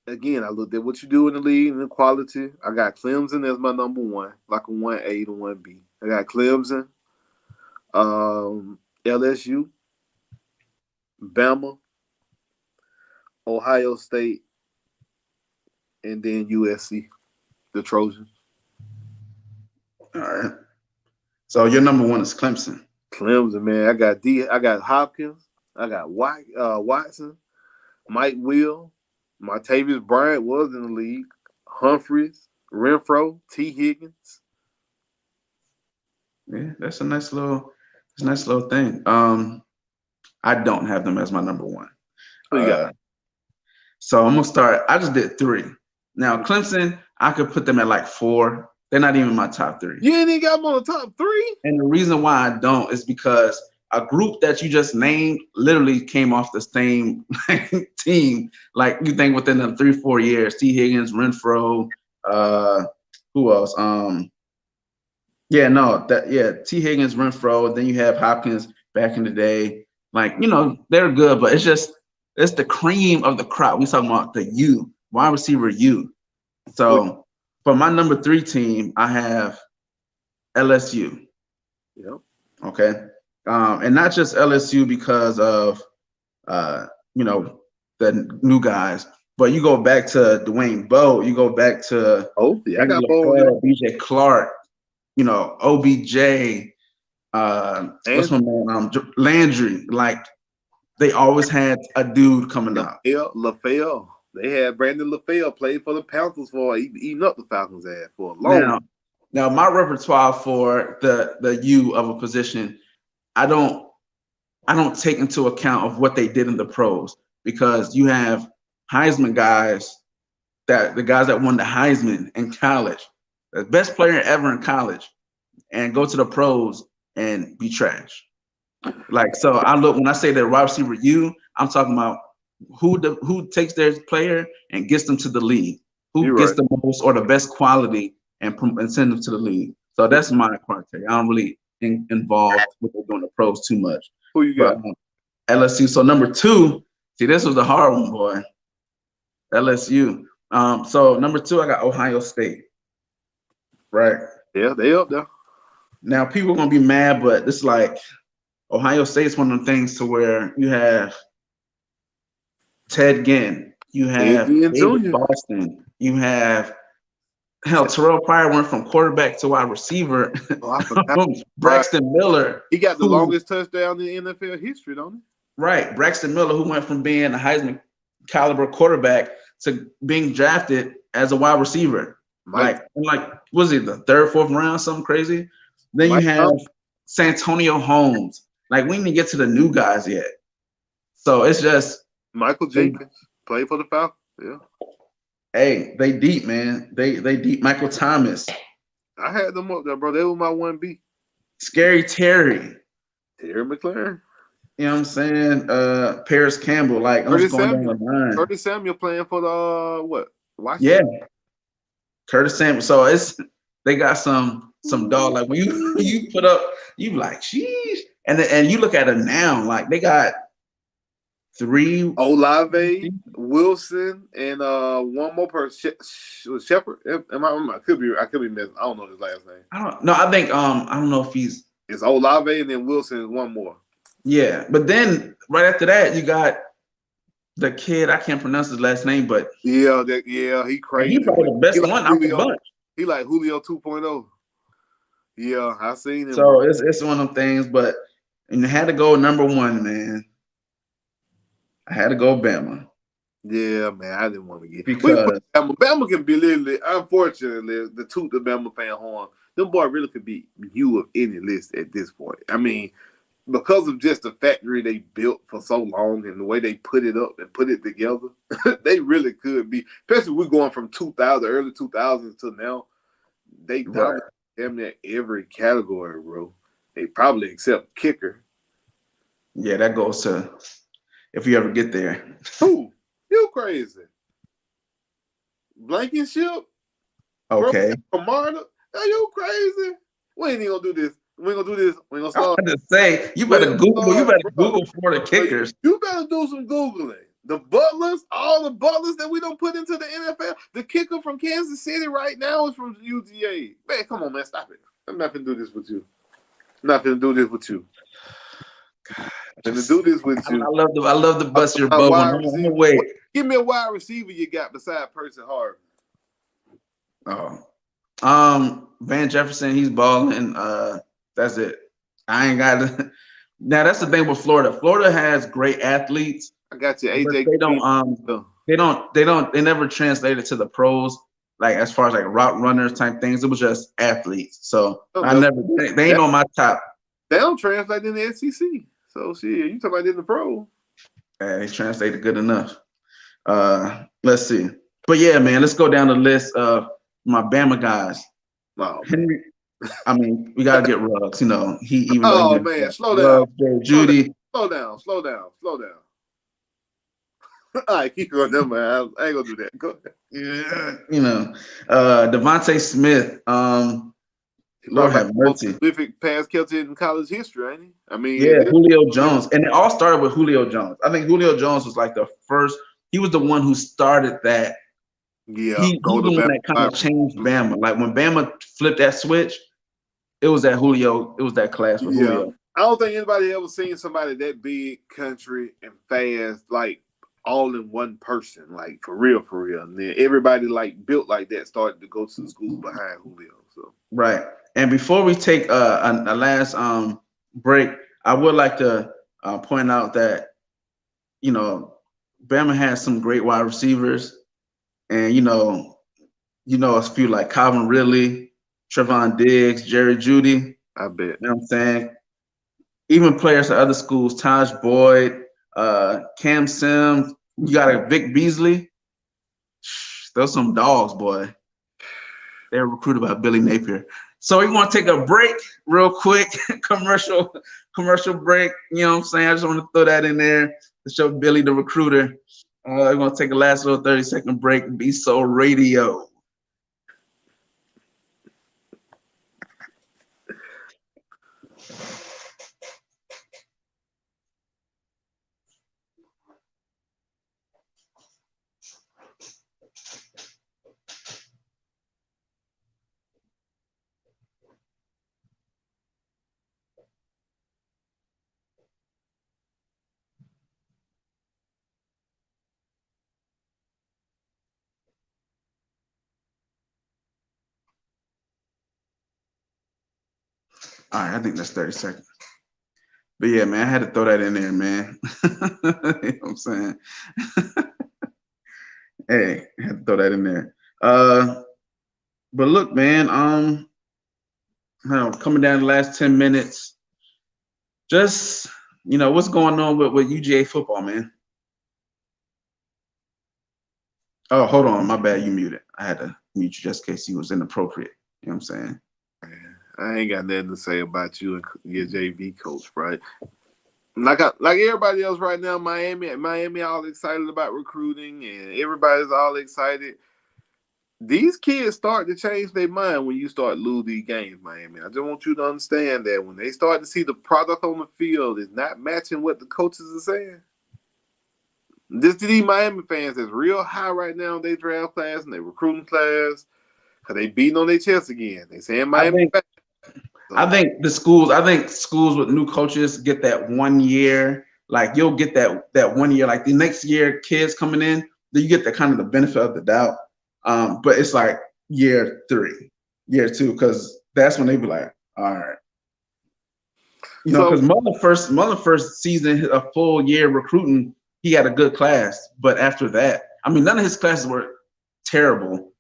again, I looked at what you do in the league and the quality. I got Clemson as my number one, like a 1A to 1B. I got Clemson, LSU, Bama, Ohio State, and then USC, the Trojans. All right. So your number one is Clemson. Clemson, man. I got Hopkins. I got Watson, Mike Will, Martavis Bryant was in the league, Humphreys, Renfro, T. Higgins. Yeah, that's a nice little thing. I don't have them as my number one. Who you got? So I'm gonna start. I just did 3. Now Clemson, I could put them at like 4. They're not even my top 3. You ain't even got them on the top 3? And the reason why I don't is because a group that you just named literally came off the same team. Like you think within the 3-4 years, T. Higgins, Renfro, who else? T. Higgins, Renfro. Then you have Hopkins back in the day. Like, they're good, but it's the cream of the crop. We talking about the U, wide receiver U. So for my number 3 team, I have LSU. Yep. Okay. And not just LSU because of the new guys, but you go back to Dwayne Bowe, you go back to I got Bowe, BJ Clark, OBJ, what's my man, Landry. Like they always had a dude coming up. LaFell. They had Brandon LaFell played for the Panthers for eating up the Falcons' ass for a long time. Now my repertoire for the U of a position, I don't take into account of what they did in the pros, because you have Heisman guys, the guys that won the Heisman in college, the best player ever in college, and go to the pros and be trash. Like, so when I say that wide receiver U, I'm talking about who takes their player and gets them to the league, who gets the most or the best quality and send them to the league. So that's my criteria. I don't really involved with doing the pros too much. Who you got? LSU. So number 2, see, this was the hard one, boy. LSU. So number 2, I got Ohio State. Right. Yeah, they up there. Now people are gonna be mad, but it's like Ohio State's one of them things to where you have Ted Ginn, you have David Boston, you have Terrell Pryor went from quarterback to wide receiver. I forgot. Braxton Miller. He got the longest touchdown in NFL history, don't he? Right. Braxton Miller, who went from being a Heisman caliber quarterback to being drafted as a wide receiver. Like, was he the 3rd, 4th round, something crazy? Then you have Santonio Holmes. Like, we didn't get to the new guys yet. So it's just Michael Jenkins played for the Falcons. Yeah. Hey, they deep, man. They deep. Michael Thomas. I had them up there, bro. They were my 1B. Scary Terry. Terry McLaren. You know what I'm saying? Paris Campbell. Like, I'm just going down the line. Curtis Samuel playing for the Washington? Yeah. Curtis Samuel. So they got some dog. Like when you put up, you like, sheesh. And you look at it now, like they got 3 Olave, Wilson, and one more person, Shepard. I could be missing. I don't know his last name. I don't know. I think I don't know if he's. It's Olave and then Wilson is one more. Yeah, but then right after that, you got the kid. I can't pronounce his last name, but he crazy. He probably the best one out the bunch. He like Julio 2.0. Yeah, I seen him. So it's one of them things, but and I had to go number 1, man. I had to go Bama. Yeah, man, I didn't want to get because Bama can be literally, unfortunately, the Bama fan horn. Them boy really could be you of any list at this point. I mean, because of just the factory they built for so long and the way they put it up and put it together, they really could be. Especially we're going from 2000, early 2000s to now. They dominate damn near every category, bro. They probably except kicker. Yeah, that goes to if you ever get there. Who? You crazy? Blankenship? Okay. Camarda? Are you crazy? We ain't even gonna do this. We ain't gonna do this. We ain't gonna start. I was to say you better Google. You better Google for the kickers. You better do some Googling. The butlers, all the butlers that we don't put into the NFL. The kicker from Kansas City right now is from UGA. Man, come on, man, stop it. I'm not gonna do this with you. I'm not gonna do this with you. I'm gonna do this with you. I love the bust your bubble. I'm gonna wait. Give me a wide receiver you got beside Percy Harvin. Van Jefferson, he's balling. That's it. I ain't got it. Now that's the thing with Florida. Florida has great athletes. I got you, AJ. They never translated to the pros, like as far as like route runners type things. It was just athletes. So they ain't on my top. They don't translate in the SEC. So shit, you talking about in the pro. They translated good enough. Let's see. But yeah, man, let's go down the list of my Bama guys. Oh, Henry, I mean, we gotta get Ruggs. You know, he even. Oh man, slow down. Judy. Slow down. All right, keep going. Never mind. I ain't gonna do that. Go ahead. Yeah, you know, Devontae Smith. Lord have mercy. Prolific pass catcher in college history, ain't he? I mean, yeah, Julio Jones, and it all started with Julio Jones. I think Julio Jones was like the first. He was the one who started that. Yeah, he was the one that kind of changed Bama. Like when Bama flipped that switch, it was that Julio. It was that class with Julio. I don't think anybody ever seen somebody that big, country, and fast, like all in one person, like for real. And then everybody like built like that started to go to the school behind Julio. So right. And before we take a last break, I would like to point out that Bama has some great wide receivers, and a few like Calvin Ridley, Trevon Diggs, Jerry Jeudy. I bet. You know what I'm saying? Even players at other schools, Taj Boyd, Cam Sims. You got a Vic Beasley. Those some dogs, boy. They're recruited by Billy Napier. So we want to take a break real quick, commercial break. You know what I'm saying? I just want to throw that in there to show Billy the recruiter. We're going to take a last little 30-second break. Be So Radio. All right, I think that's 30 seconds. But yeah, man, I had to throw that in there, man. You know what I'm saying? Hey, I had to throw that in there. But look, man, coming down the last 10 minutes, just, what's going on with UGA football, man? Oh, hold on. My bad. You muted. I had to mute you just in case you was inappropriate. You know what I'm saying? I ain't got nothing to say about you and your JV coach, right? Like everybody else right now, Miami all excited about recruiting, and everybody's all excited. these kids start to change their mind when you start losing these games, Miami. I just want you to understand that when they start to see the product on the field is not matching what the coaches are saying. This to these Miami fans that's real high right now in their draft class and their recruiting class because they beating on their chest again. They saying Miami. I think schools with new coaches get that 1 year. Like you'll get that 1 year. Like the next year, kids coming in, then you get the kind of the benefit of the doubt. But it's like year 3, year 2, because that's when they be like, all right. You know, because Mullen first season, a full year recruiting, he had a good class. But after that, I mean, none of his classes were terrible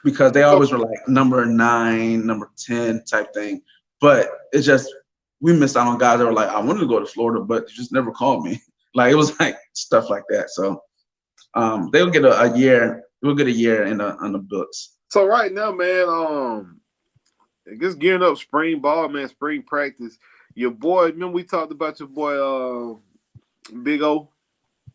because they always were like number 9, number 10 type thing. But it's just we missed out on guys that were like, I wanted to go to Florida, but you just never called me. Like it was like stuff like that. So they'll get a year. We'll get a year on the books. So right now, man, just gearing up spring ball, man, spring practice. Your boy, remember we talked about your boy, Big O?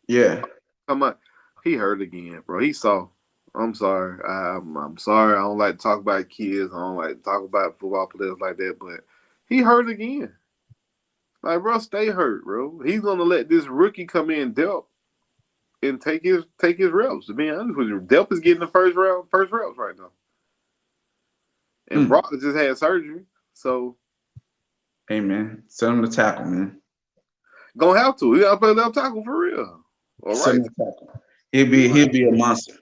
Yeah. Come on, he hurt again, bro. He saw. I'm sorry. I'm sorry. I don't like to talk about kids. I don't like to talk about football players like that. But he hurt again. Like, bro, stay hurt, bro. He's gonna let this rookie come in, Delp, and take his reps. To be honest with you, Delp is getting the first reps right now. And Brock just had surgery, so. Hey man, send him to tackle, man. Gonna have to. We gotta play left tackle for real. All right. He'll be a monster.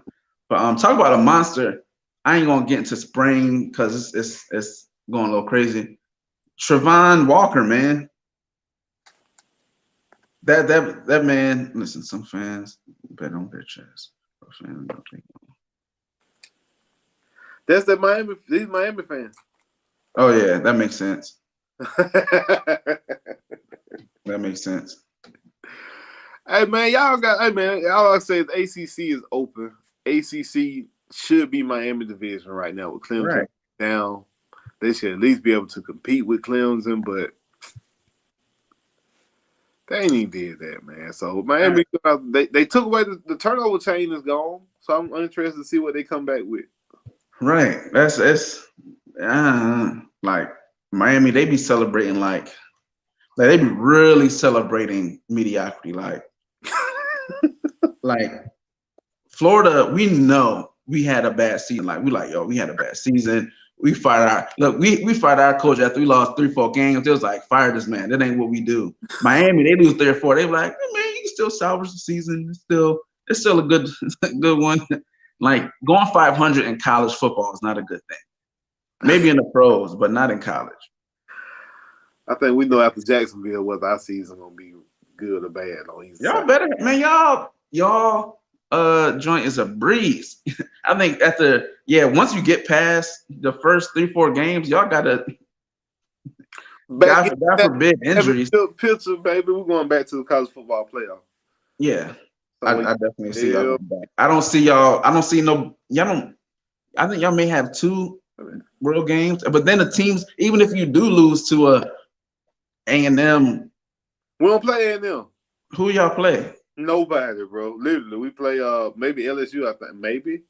But talk about a monster. I ain't gonna get into spring because it's going a little crazy. Travon Walker, man. That man. Listen, some fans bet on their chest. That's the Miami. These Miami fans. Oh yeah, that makes sense. That makes sense. Hey man, y'all I say is ACC is open. ACC should be Miami division right now with Clemson down. They should at least be able to compete with Clemson, but they ain't even did that, man. So Miami, they took away the turnover chain is gone. So I'm interested to see what they come back with. Right. That's like Miami. They be celebrating like they be really celebrating mediocrity. Like Florida, we know we had a bad season. Like we had a bad season. We fired our coach after we lost 3-4 games. It was like, fire this man. That ain't what we do. Miami, they lose 3 or 4. They were like, hey, man, you can still salvage the season. It's still a good one. Like going 500 in college football is not a good thing. Maybe in the pros, but not in college. I think we know after Jacksonville whether our season gonna be good or bad on either Y'all side. better, man. Y'all joint is a breeze. I think once you get past the first 3-4 games, y'all gotta God forbid injuries. Picture, baby. We're going back to the college football playoff. Yeah. So I definitely see y'all back. I don't see y'all. I don't see no. Y'all don't. I think y'all may have 2 real games, but then the teams, even if you do lose to A&M, we don't play A&M. Who y'all play? Nobody, bro. Literally, we play maybe LSU. I think maybe.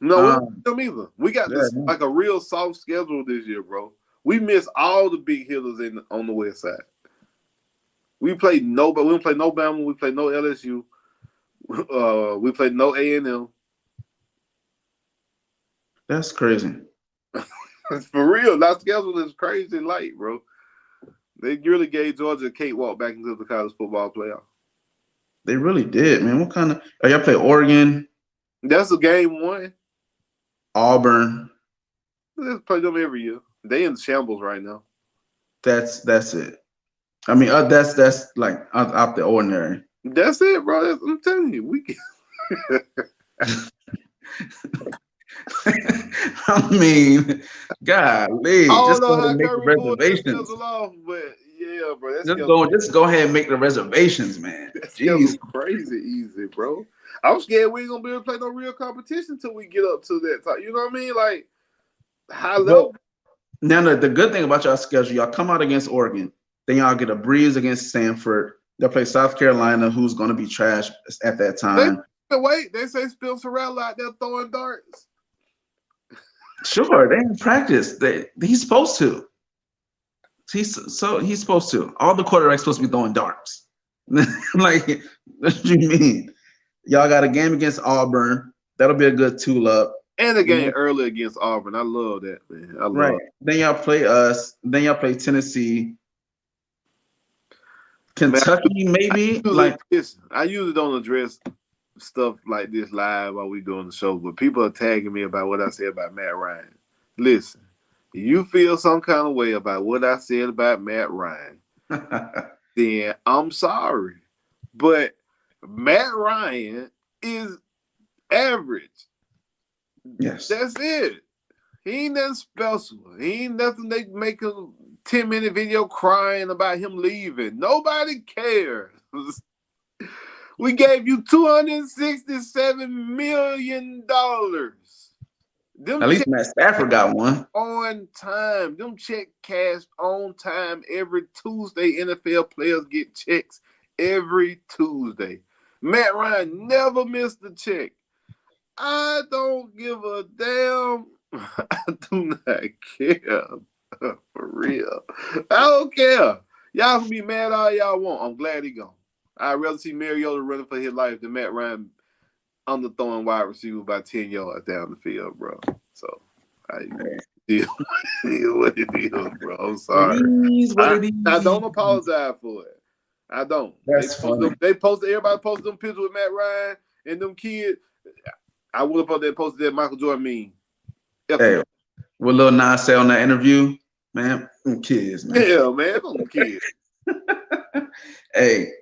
No, we don't play them either. We got this like a real soft schedule this year, bro. We miss all the big hitters on the west side. We play nobody. We don't play no Bama. We play no LSU. We play no A&M. That's crazy. For real, that schedule is crazy light, bro. They really gave Georgia a cakewalk back into the college football playoff. They really did, man. What kind of? Oh, y'all play Oregon? That's a game 1. Auburn. Let's play them every year. They in shambles right now. That's it. I mean, that's like out the ordinary. That's it, bro. I'm telling you, we can. I mean, golly, just go ahead and make the reservations. Off, but yeah, bro. Just go ahead and make the reservations, man. Jeez, crazy easy, bro. I'm scared we ain't gonna be able to play no real competition till we get up to that time. You know what I mean? Like high level. Now the good thing about y'all schedule, y'all come out against Oregon, then y'all get a breeze against Stanford. They'll play South Carolina, who's going to be trash at that time. They say Spencer Rattler out there throwing darts. Sure, they in practice. He's supposed to. He's supposed to. All the quarterbacks supposed to be throwing darts. Like, what do you mean? Y'all got a game against Auburn. That'll be a good tool up. And a game early against Auburn. I love that, man. I love Right. it. Then y'all play us. Then y'all play Tennessee. Kentucky, maybe. I usually don't address stuff like this live while we doing the show, but people are tagging me about what I said about Matt Ryan. Listen, if you feel some kind of way about what I said about Matt Ryan, then I'm sorry. But Matt Ryan is average. Yes. That's it. He ain't nothing special. He ain't nothing they make a 10-minute video crying about him leaving. Nobody cares. We gave you $267 million. At least Matt Stafford got one. On time. Them check cash on time. Every Tuesday, NFL players get checks every Tuesday. Matt Ryan never missed a check. I don't give a damn. I do not care. For real. I don't care. Y'all can be mad all y'all want. I'm glad he gone. I'd rather see Mariota running for his life than Matt Ryan underthrowing wide receiver by 10 yards down the field, bro. So deal what it is, bro. I'm sorry. I don't apologize for it. I don't. Everybody posted them pictures with Matt Ryan and them kids. I would have put that posted that Michael Jordan meme. Hey, what Lil Nas say on that interview, man? Them kids, man. Yeah, man, them kids. Hey,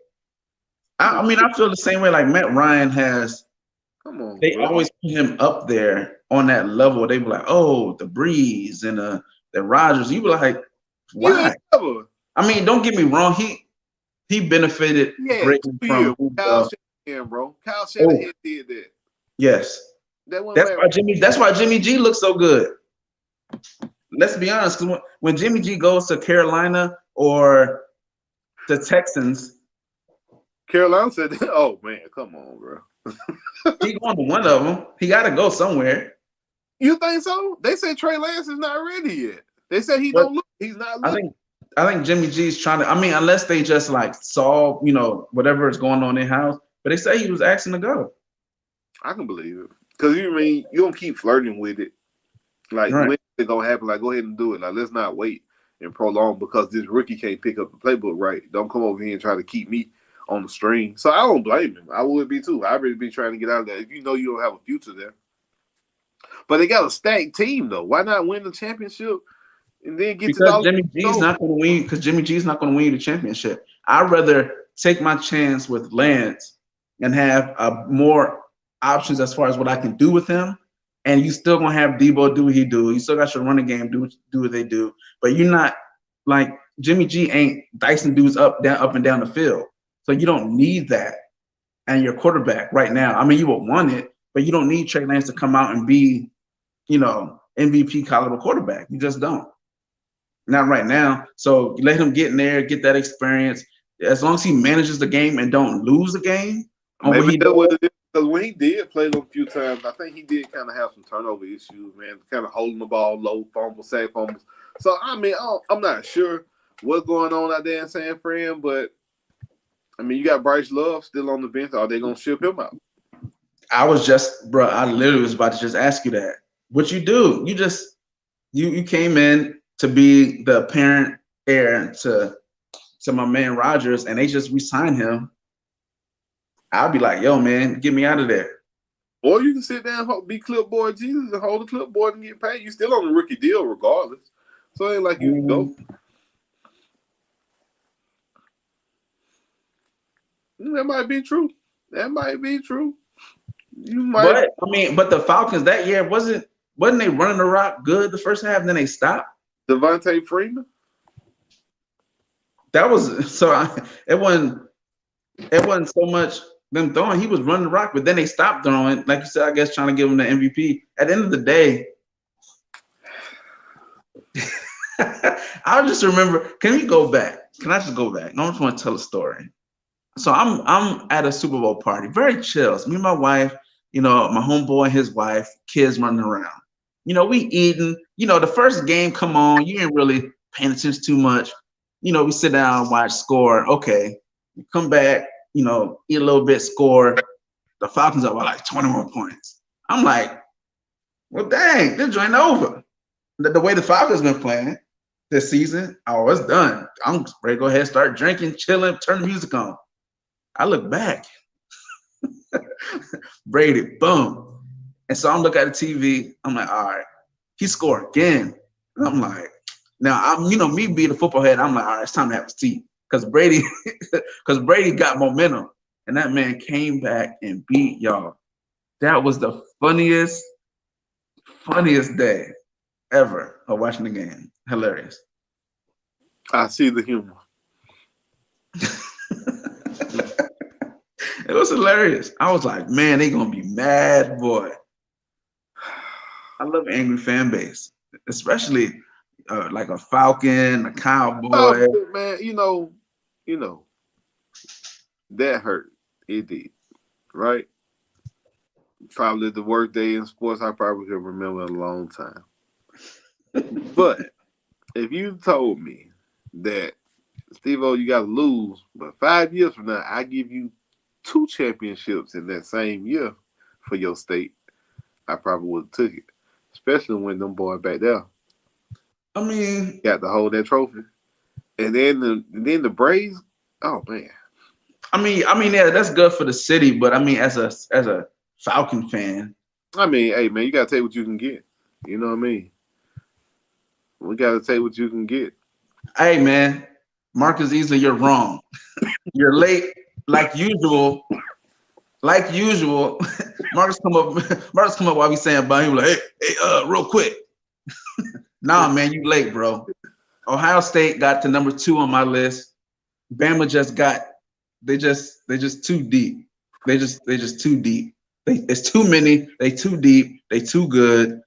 I mean, I feel the same way. Like Matt Ryan has. Come on. They always put him up there on that level. They be like, oh, the Breeze and the Rodgers. You be like, why? I mean, don't get me wrong. He benefited greatly from Kyle Shanahan, bro. Kyle Shanahan did that. Yes. That's why Jimmy G looks so good. Let's be honest, because when Jimmy G goes to Carolina or the Texans, Carolina said, "Oh man, come on, bro." He going to one of them. He got to go somewhere. You think so? They say Trey Lance is not ready yet. They say he's not looking. I think Jimmy G's trying to. I mean, unless they just like solve, whatever is going on in house. But they say he was asking to go. I can believe it because you don't keep flirting with it. Like when it's gonna happen? Like go ahead and do it. Like let's not wait and prolong because this rookie can't pick up the playbook right. Don't come over here and try to keep me on the string. So I don't blame him. I would be too. I'd really be trying to get out of that if you know you don't have a future there. But they got a stacked team though. Why not win the championship and then get because Jimmy G's not going to win. Because Jimmy G's not going to win the championship. I'd rather take my chance with Lance and have more options as far as what I can do with him. And you still gonna have Debo do what he do. You still got your running game do what they do. But you're not like Jimmy G ain't dicing dudes up and down the field. So you don't need that. And your quarterback right now. I mean, you would want it, but you don't need Trey Lance to come out and be, MVP caliber quarterback. You just don't. Not right now. So you let him get in there, get that experience. As long as he manages the game and don't lose the game. Maybe that was it. Because when he did play them a few times, I think he did kind of have some turnover issues, man. Kind of holding the ball low, sack fumbles. So, I mean, I'm not sure what's going on out there in San Fran, but, I mean, you got Bryce Love still on the bench. Are they going to ship him out? I literally was about to just ask you that. What you do, you came in to be the apparent heir to my man Rodgers, and they just re-signed him. I'll be like, yo, man, get me out of there. Or you can sit down and be clipboard Jesus and hold the clipboard and get paid. You still on the rookie deal regardless. So it ain't like you can go. That might be true. You might. But the Falcons that year wasn't they running the rock good the first half, and then they stopped? Devontae Freeman? That was it wasn't so much them throwing. He was running the rock, but then they stopped throwing. Like you said, I guess trying to give him the MVP. At the end of the day, I'll just remember. Can we go back? Can I just go back? I just want to tell a story. So I'm at a Super Bowl party, very chill. It's me and my wife, my homeboy and his wife, kids running around. We eating. The first game come on, you ain't really paying attention too much. We sit down, watch, score. Okay, you come back, eat a little bit, score. The Falcons are like 21 points. I'm like, well, dang, this joint over. The way the Falcons been playing this season, it's done. I'm ready to go ahead and start drinking, chilling, turn the music on. I look back. Brady, boom. And so I'm looking at the TV. I'm like, all right, he scored again. And I'm like, now I'm, me being a football head, I'm like, all right, it's time to have a seat. Because Brady got momentum. And that man came back and beat y'all. That was the funniest day ever of watching the game. Hilarious. I see the humor. It was hilarious. I was like, man, they gonna be mad, boy. I love angry fan base, especially like a Falcon, a Cowboy. Oh, man, that hurt. It did, right? Probably the worst day in sports I probably could remember in a long time. But if you told me that, Steve-O, you got to lose, but 5 years from now, I give you 2 championships in that same year for your state, I probably would have took it, especially when them boys back there. I mean, got to hold that trophy, and then the Braves. Oh man. I mean, yeah, that's good for the city, but I mean, as a Falcon fan, I mean, hey man, you gotta take what you can get. You know what I mean? We gotta take what you can get. Hey man, Marcus Easley, you're wrong. You're late, like usual. Like usual, Marcus come up while we saying bye. He was like, hey, real quick. Nah, man, you late, bro. Ohio State got to number 2 on my list. Bama just got. They just too deep. They just too deep. It's too many. They too deep. They too good.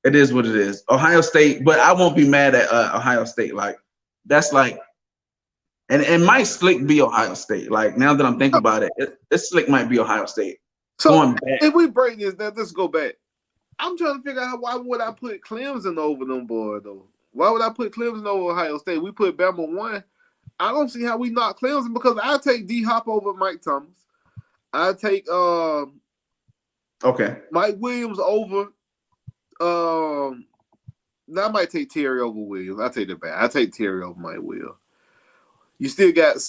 It is what it is. Ohio State, but I won't be mad at Ohio State. Like that's like, and might Slick be Ohio State. Like now that I'm thinking about it, this Slick might be Ohio State. So if we break this, let's go back. I'm trying to figure out why would I put Clemson over them boys though? Why would I put Clemson over Ohio State? We put Bama 1. I don't see how we knock Clemson because I take D Hop over Mike Thomas. I take Mike Williams over. Now I might take Terry over Williams. I take that back. I take Terry over Mike Williams. You still got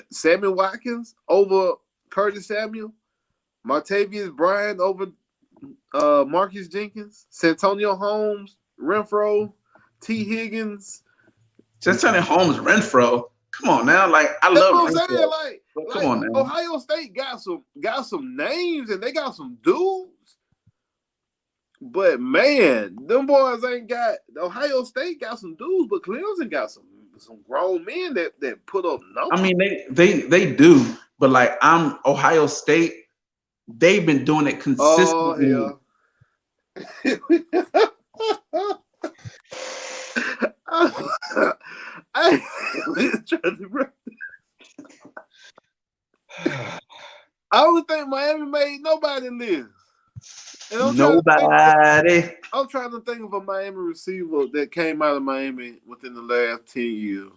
Sammy Watkins over Curtis Samuel, Martavius Bryant over Marcus Jenkins, Santonio Holmes, Renfro, T. Higgins. Santonio Holmes, Renfro. Come on now, like I love. That's what I'm saying. Like come on now. Ohio State got some names and they got some dudes. But man, them boys ain't got. Ohio State got some dudes, but Clemson got some grown men that put up numbers. I mean, they do, but like I'm Ohio State. They've been doing it consistently. Oh, yeah. I don't think Miami made nobody list. Nobody. I'm trying to think of a Miami receiver that came out of Miami within the last 10 years.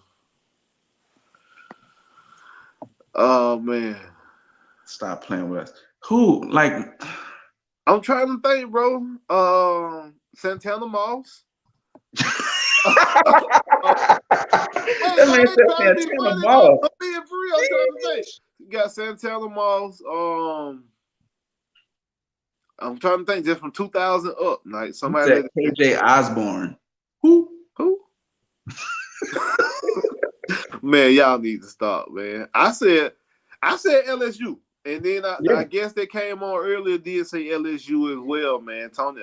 Oh man. Stop playing with us. Who? Like I'm trying to think, bro. Santana Moss. That man said Santana Moss. I'm being free. I'm trying to think. You got Santana Moss. I'm trying to think just from 2000 up. Like somebody KJ Osborne. Who? Man, y'all need to stop, man. I said LSU. And then I guess they came on earlier, did say LSU as well, man. Tony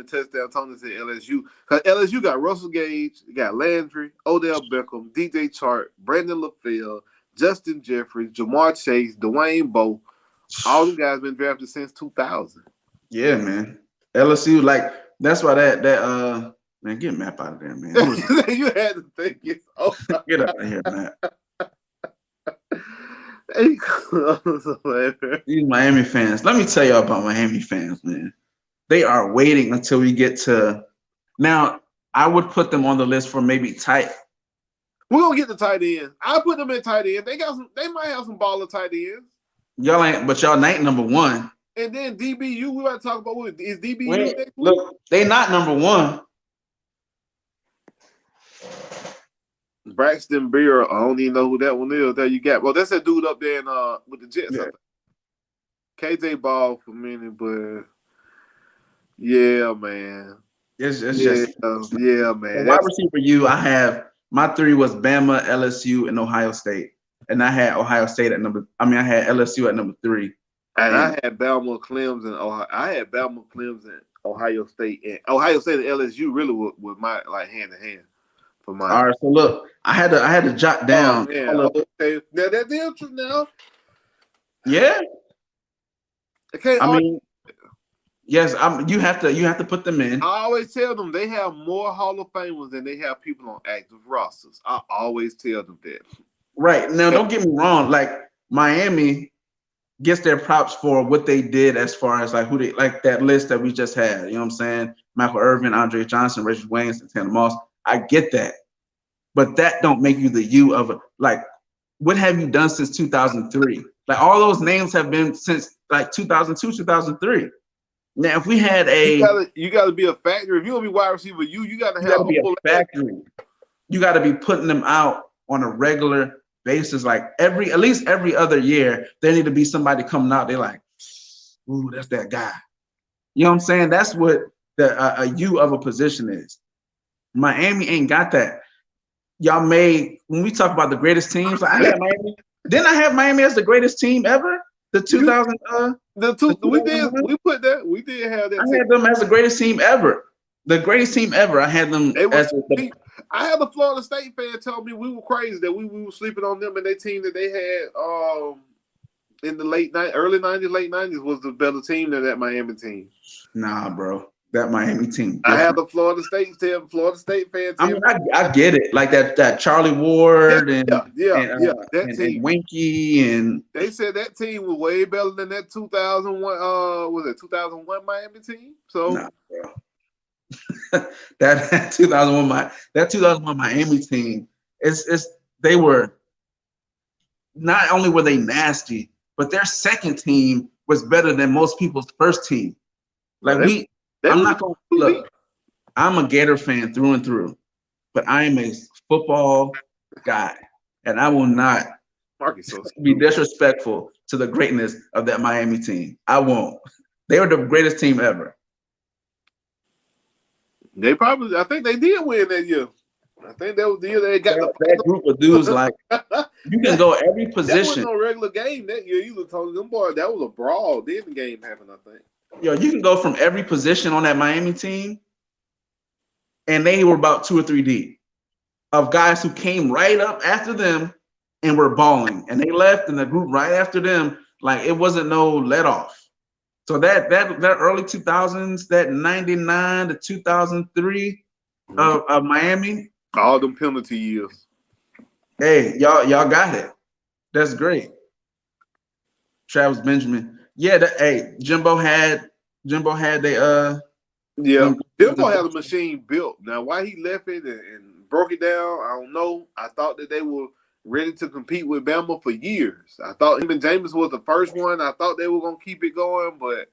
touchdown. Tony said LSU. Because LSU got Russell Gage, got Landry, Odell Beckham, DJ Chark, Brandon LaFleur, Justin Jeffries, Jamar Chase, Dwayne Bowe. All them guys been drafted since 2000. Yeah, man. LSU, like, that's why that man, get Matt out of there, man. You had to think it's over. Get out of here, Matt. These Miami fans. Let me tell y'all about Miami fans, man. they are waiting until we get to now. I would put them on the list for maybe tight. We're gonna get the tight end. I put them in tight end. They might have some baller tight ends. Y'all ain't, but y'all ain't number one. And then DBU, we got to talk about what is DBU. Wait, look, they not number one. Braxton Beer, I don't even know who that one is. There you got. Well, that's that dude up there in with the Jets. Yeah. KJ Ball for a minute, but yeah, man. It's just yeah, man. Wide receiver you, I have my three was Bama, LSU, and Ohio State. And I had Ohio State at I had LSU at number 3. And I had Bama, Clemson, Ohio. I had Bama, Clemson, Ohio State, and LSU really was my like hand in hand for my. All right, so look, I had to jot down. Oh, yeah. Okay, now that's the interest now. Yeah. Okay. I mean, yes, you have to put them in. I always tell them they have more Hall of Famers than they have people on active rosters. I always tell them that. Right. Now, don't get me wrong. Like, Miami gets their props for what they did as far as, like, who they – like, that list that we just had. You know what I'm saying? Michael Irvin, Andre Johnson, Richard Wayne, Santana Moss. I get that. But that don't make you the you of – like, what have you done since 2003? Like, all those names have been since, like, 2002, 2003. Now, if we had you gotta be a factory. If you're gonna be wide receiver, you gotta be a factory. You gotta be putting them out on a regular basis, like at least every other year. There need to be somebody coming out. They're like, ooh, that's that guy. You know what I'm saying? That's what a you of a position is. Miami ain't got that. Y'all when we talk about the greatest teams, like I had Miami. Didn't I have Miami as the greatest team ever? The 2000. We put that. We did have that. I had them as the greatest team ever. The greatest team ever. I had them I had a Florida State fan tell me we were crazy that we were sleeping on them and their team that they had in the early 90s, late 90s was the better team than that Miami team. Nah, bro. That Miami team. I had the Florida State fan tell me. I get it. Like that Charlie Ward and Winky and they said that team was way better than that 2001 was it 2001 Miami team? So nah, bro. that 2001 Miami team they were not only were they nasty, but their second team was better than most people's first team. Like I'm not going to look. I'm a Gator fan through and through, but I am a football guy, and I will not be disrespectful to the greatness of that Miami team. I won't. They were the greatest team ever. I think they did win that year. I think that was the year they got that group of dudes. Like you can go every position. That wasn't no regular game that year. You were telling them boys that was a brawl. Then game happened, I think. Yo, you can go from every position on that Miami team, and they were about 2 or 3 deep of guys who came right up after them and were balling, and they left in the group right after them. Like it wasn't no let off. So that early 2000s, that 99 to 2003 of Miami, all them penalty years. Hey, y'all got it. That's great. Travis Benjamin. Yeah, Jimbo had Jimbo had a machine built. Now why he left it and broke it down, I don't know. I thought that they were ready to compete with Bama for years. I thought him and Jameis was the first one. I thought they were gonna keep it going, but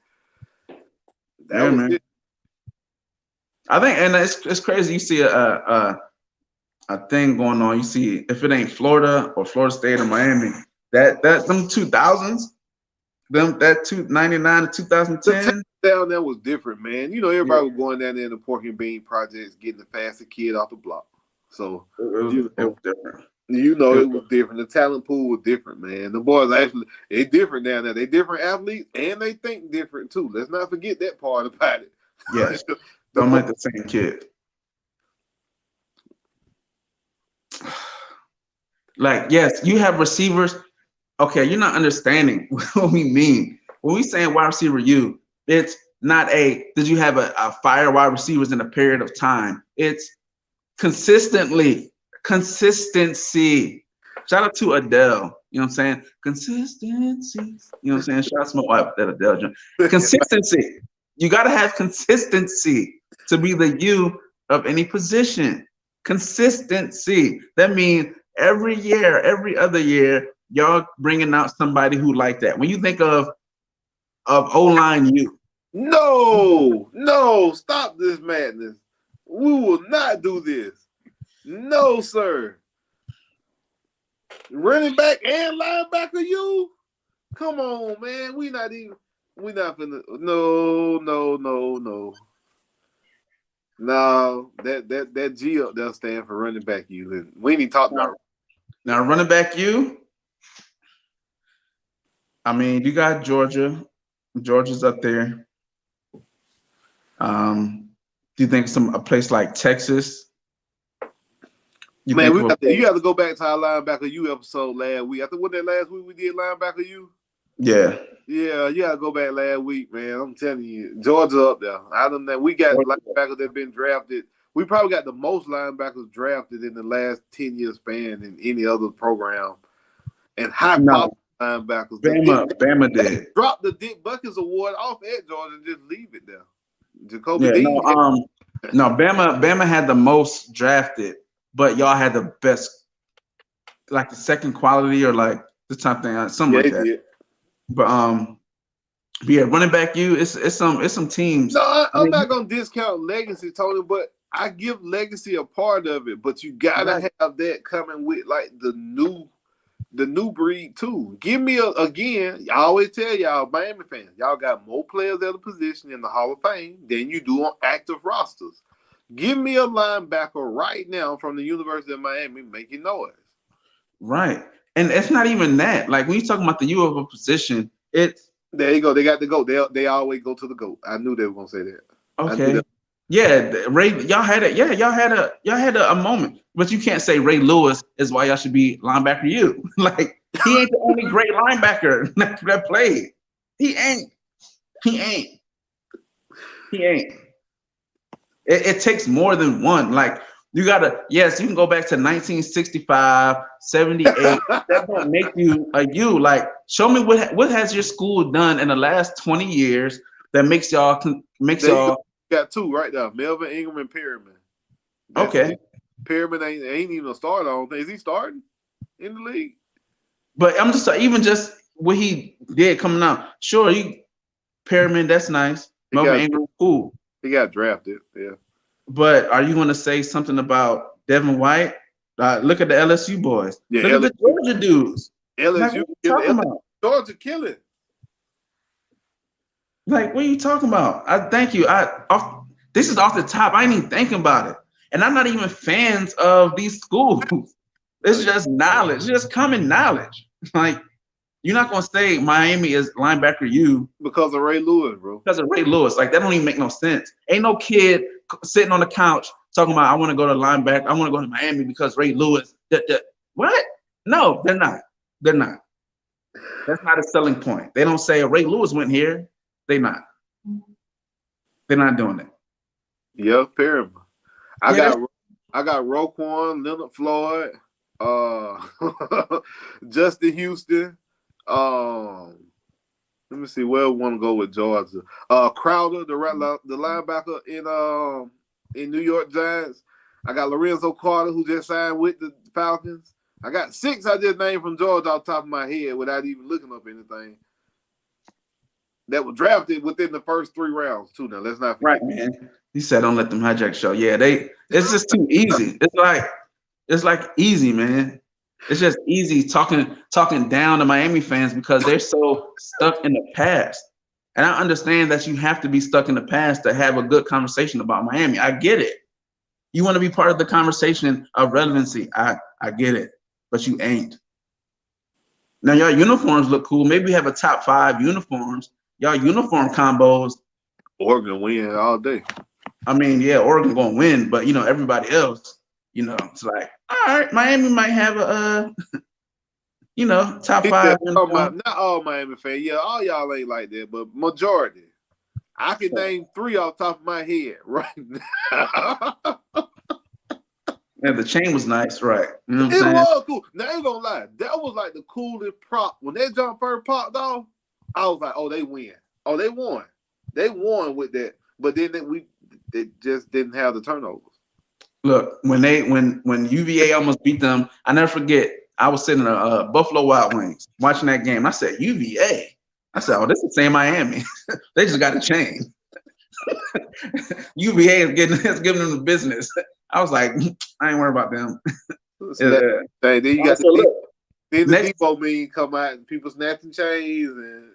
that was it. I think, and it's crazy. You see a thing going on. You see if it ain't Florida or Florida State or Miami, that them 2000s. That 99 to 2010 down there was different, man. You know, everybody was going down there in the pork and bean projects, getting the fastest kid off the block. So it was different. You know, it was different. The talent pool was different, man. The boys they different down there. They different athletes and they think different too. Let's not forget that part about it. Yeah, don't make the same kid. Like, yes, you have receivers. Okay, you're not understanding what we mean. When we saying wide receiver you, it's not did you have a fire wide receivers in a period of time? It's consistency. Shout out to Adele. You know what I'm saying? Consistency. You know what I'm saying? Shout out to my wife, that Adele. Consistency. You got to have consistency to be the U of any position. Consistency. That means every year, every other year, y'all bringing out somebody who like that. When you think of O-line U. No, stop this madness. We will not do this. No, sir. Running back and linebacker U? Come on, man. We not finna. No. No, that G up there stand for running back U. And we ain't even talking about. Now, running back U, I mean, you got Georgia. Georgia's up there. Do you think a place like Texas? You have to go back to our linebacker U episode last week. I think what that last week we did linebacker U. Yeah. Yeah, you gotta go back last week, man. I'm telling you, Georgia up there. I don't know. We got linebackers that been drafted. We probably got the most linebackers drafted in the last 10 year span in any other program. And high quality linebackers. Bama did. Drop the Dick Buckets Award off at Georgia and just leave it there. Jacoby Dean. No, Bama had the most drafted, but y'all had the best, like the second quality or like this type of thing, something like that. Did. But yeah, running back U, it's some teams. No, I'm not gonna discount legacy, Tony, but I give legacy a part of it. But you gotta have that coming with like the new breed too. Give me again. I always tell y'all, Miami fans, y'all got more players at a position in the Hall of Fame than you do on active rosters. Give me a linebacker right now from the University of Miami making noise. Right. And it's not even that. Like when you're talking about the U of a position, it's there you go. They got the GOAT. They always go to the GOAT. I knew they were gonna say that. Okay. Yeah, Ray, y'all had it. Yeah, y'all had a moment. But you can't say Ray Lewis is why y'all should be linebacker U. Like he ain't the only great linebacker that played. He ain't. It takes more than one. Like you gotta, yes, you can go back to 1965, 78. That don't make you a U. Like, show me what has your school done in the last 20 years that makes y'all. Got two right now: Melvin Ingram and Perryman. Okay, Perryman ain't even a starter. I don't think. Is he starting in the league? But I'm just even what he did coming out. Sure, Perryman, that's nice. Melvin Ingram, cool. He got drafted, yeah. But are you going to say something about Devin White? Look at the LSU boys. Yeah, look at the Georgia dudes. LSU Georgia killing. Like, what are you talking about? I thank you. This is off the top. I ain't even thinking about it. And I'm not even fans of these schools. It's just knowledge. It's just common knowledge. Like, you're not going to say Miami is linebacker U. Because of Ray Lewis, bro. Because of Ray Lewis. Like, that don't even make no sense. Ain't no kid sitting on the couch talking about, I want to go to linebacker. I want to go to Miami because Ray Lewis. What? No, they're not. They're not. That's not a selling point. They don't say Ray Lewis went here. They're not. They're not doing it. Yeah, Perryman. I got Roquan, Leonard Floyd, Justin Houston. Let me see where we want to go with Georgia. Crowder, the linebacker in New York Giants. I got Lorenzo Carter, who just signed with the Falcons. I got 6 I just named from Georgia off the top of my head without even looking up anything. That were drafted within the first 3 rounds too. Now let's not forget. Right, man. He said, "Don't let them hijack show." Yeah, it's just too easy. It's like easy, man. It's just easy talking down to Miami fans because they're so stuck in the past. And I understand that you have to be stuck in the past to have a good conversation about Miami. I get it. You want to be part of the conversation of relevancy. I get it, but you ain't. Now y'all uniforms look cool. Maybe have a top 5 uniforms. Y'all uniform combos. Oregon win all day. I mean, yeah, Oregon gonna win, but everybody else, it's like, all right, Miami might have a top 5. Not all Miami fans. Yeah, all y'all ain't like that, but majority. I can name 3 off the top of my head right now. Yeah, the chain was nice, right? You know what I'm saying? Was cool. Now, I ain't gonna lie. That was like the coolest prop. When that jump first popped off, I was like, oh, they win. Oh, they won. They won with that, but then they just didn't have the turnovers. Look, when UVA almost beat them, I never forget. I was sitting in Buffalo Wild Wings watching that game. I said UVA. I said, "Oh, this is the same Miami. They just got to change." UVA is giving them the business. I was like, I ain't worried about them. Then you got the Depot meme come out and people snapping chains and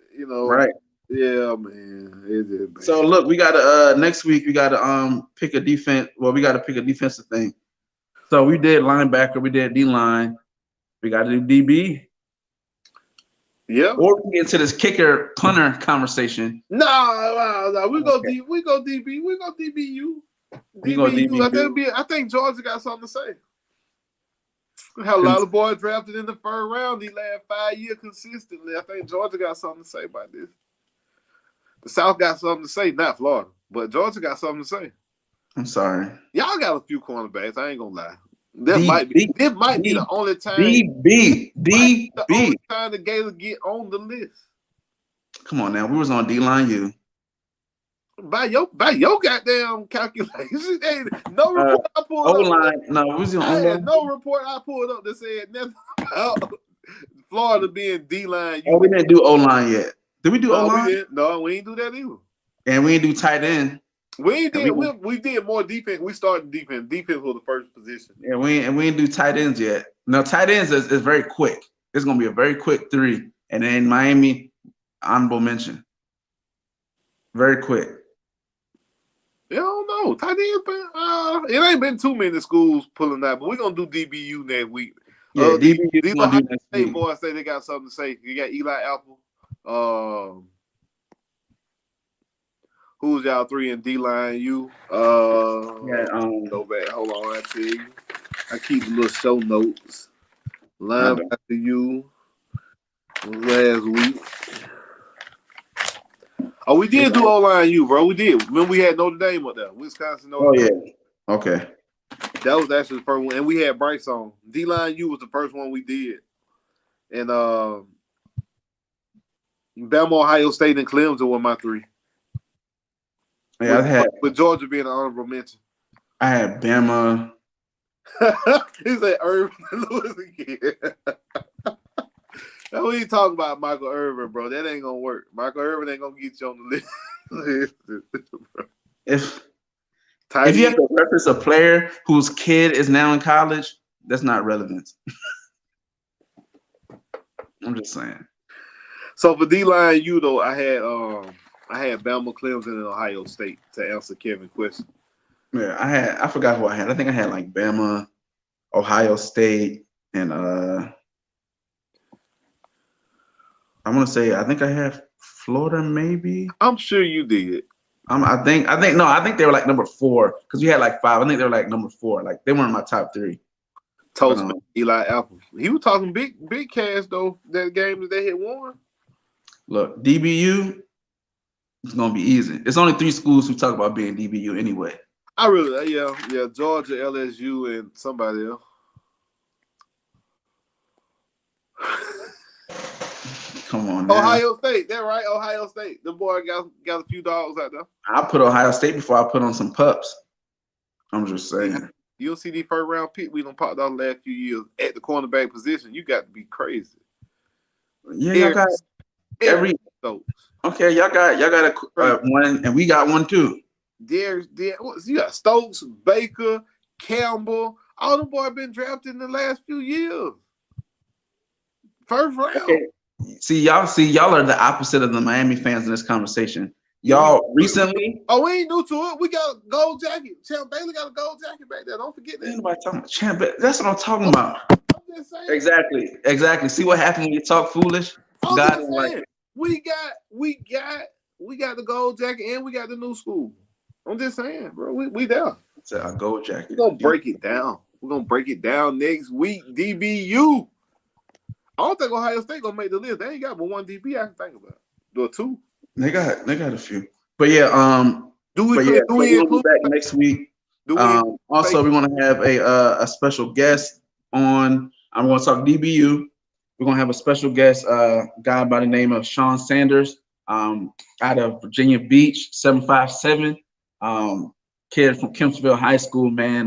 right. Yeah, man. So look, we got to next week we got to pick a defense. Well, we got to pick a defensive thing. So we did linebacker, we did D line, we got to do DB. Yeah. Or we get into this kicker punter conversation. No. We go DB. We go DBU. DBU. I think Georgia got something to say. We had a lot of boys drafted in the first round these last 5 years consistently. I think Georgia got something to say about this. The South got something to say, not Florida, but Georgia got something to say. I'm sorry. Y'all got a few cornerbacks. I ain't gonna lie. This might be the only time. The only time the Gators get on the list. Come on now, we was on D-line U. By your goddamn calculation, no report I pulled up. O-line, no, we was on O-line. No report I pulled up that said nothing about Florida being D-line U. Oh, we didn't do O-line yet. Did we do O-line? No, we ain't do that either. And we didn't do tight end. We did more defense. We started defense. Defense was the first position. Yeah, we didn't do tight ends yet. No, tight ends is very quick. It's gonna be a very quick 3. And then Miami, honorable mention. Very quick. Yeah, I don't know. Tight ends, it ain't been too many schools pulling that, but we're gonna do DBU next week. Yeah, DBU. These Ohio State boys say they got something to say. You got Eli Apple. Who's y'all 3 in D-line? You. Go back. Hold on. I tell you. I keep little show notes. Linebacker you. Last week. Oh, we did do O-line U, bro. We did. Remember we had Notre Dame up there. Wisconsin, Notre Dame. Yeah. Okay. That was actually the first one. And we had Bryce on. D-line U was the first one we did. And Bama, Ohio State, and Clemson were my 3. Yeah, with Georgia being an honorable mention. I had Bama. He said Irvin and Lewis again. Now we ain't talking about Michael Irvin, bro. That ain't gonna work. Michael Irvin ain't gonna get you on the list. If you have to reference a player whose kid is now in college, that's not relevant. I'm just saying. So for D-line U though, I had Bama, Clemson, and Ohio State to answer Kevin's question. Yeah, I forgot who I had. I think I had like Bama, Ohio State, and I think I had Florida maybe. I'm sure you did. I think they were like number 4 because we had like 5. I think they were like number 4. Like they weren't in my top 3. Toast Eli Apple. He was talking big cash though. That game that they had won. Look, DBU, it's gonna be easy. It's only 3 schools who talk about being DBU anyway. I really, yeah, Georgia, LSU, and somebody else. Come on, man. Ohio State, that right? Ohio State. The boy got a few dogs out there. I put Ohio State before I put on some pups. I'm just saying. You'll see the first round pick we done popped out the last few years at the cornerback position. You got to be crazy. Yeah, y'all got every. Okay, y'all got a one, and we got one too. You got Stokes, Baker, Campbell. All the boys been drafted in the last few years. First round. Okay. See, y'all are the opposite of the Miami fans in this conversation. Y'all recently. Oh, we ain't new to it. We got a gold jacket. Champ Bailey got a gold jacket back there. Don't forget that. Ain't nobody talking about Champ Bailey. That's what I'm talking about. I'm just saying. Exactly. See what happened when you talk foolish? God is like. We got the gold jacket and we got the new school. I'm just saying, bro. We there. It's a gold jacket. We're gonna break it down. We're gonna break it down next week. DBU. I don't think Ohio State gonna make the list. They ain't got but one DB I can think about. Or 2. They got a few. But yeah, we'll be back next week. Also, we want to have a special guest on. I'm going to talk DBU. We're going to have a special guest, guy by the name of Sean Sanders. out of Virginia Beach, 757. Kid from Kempsville High School, man.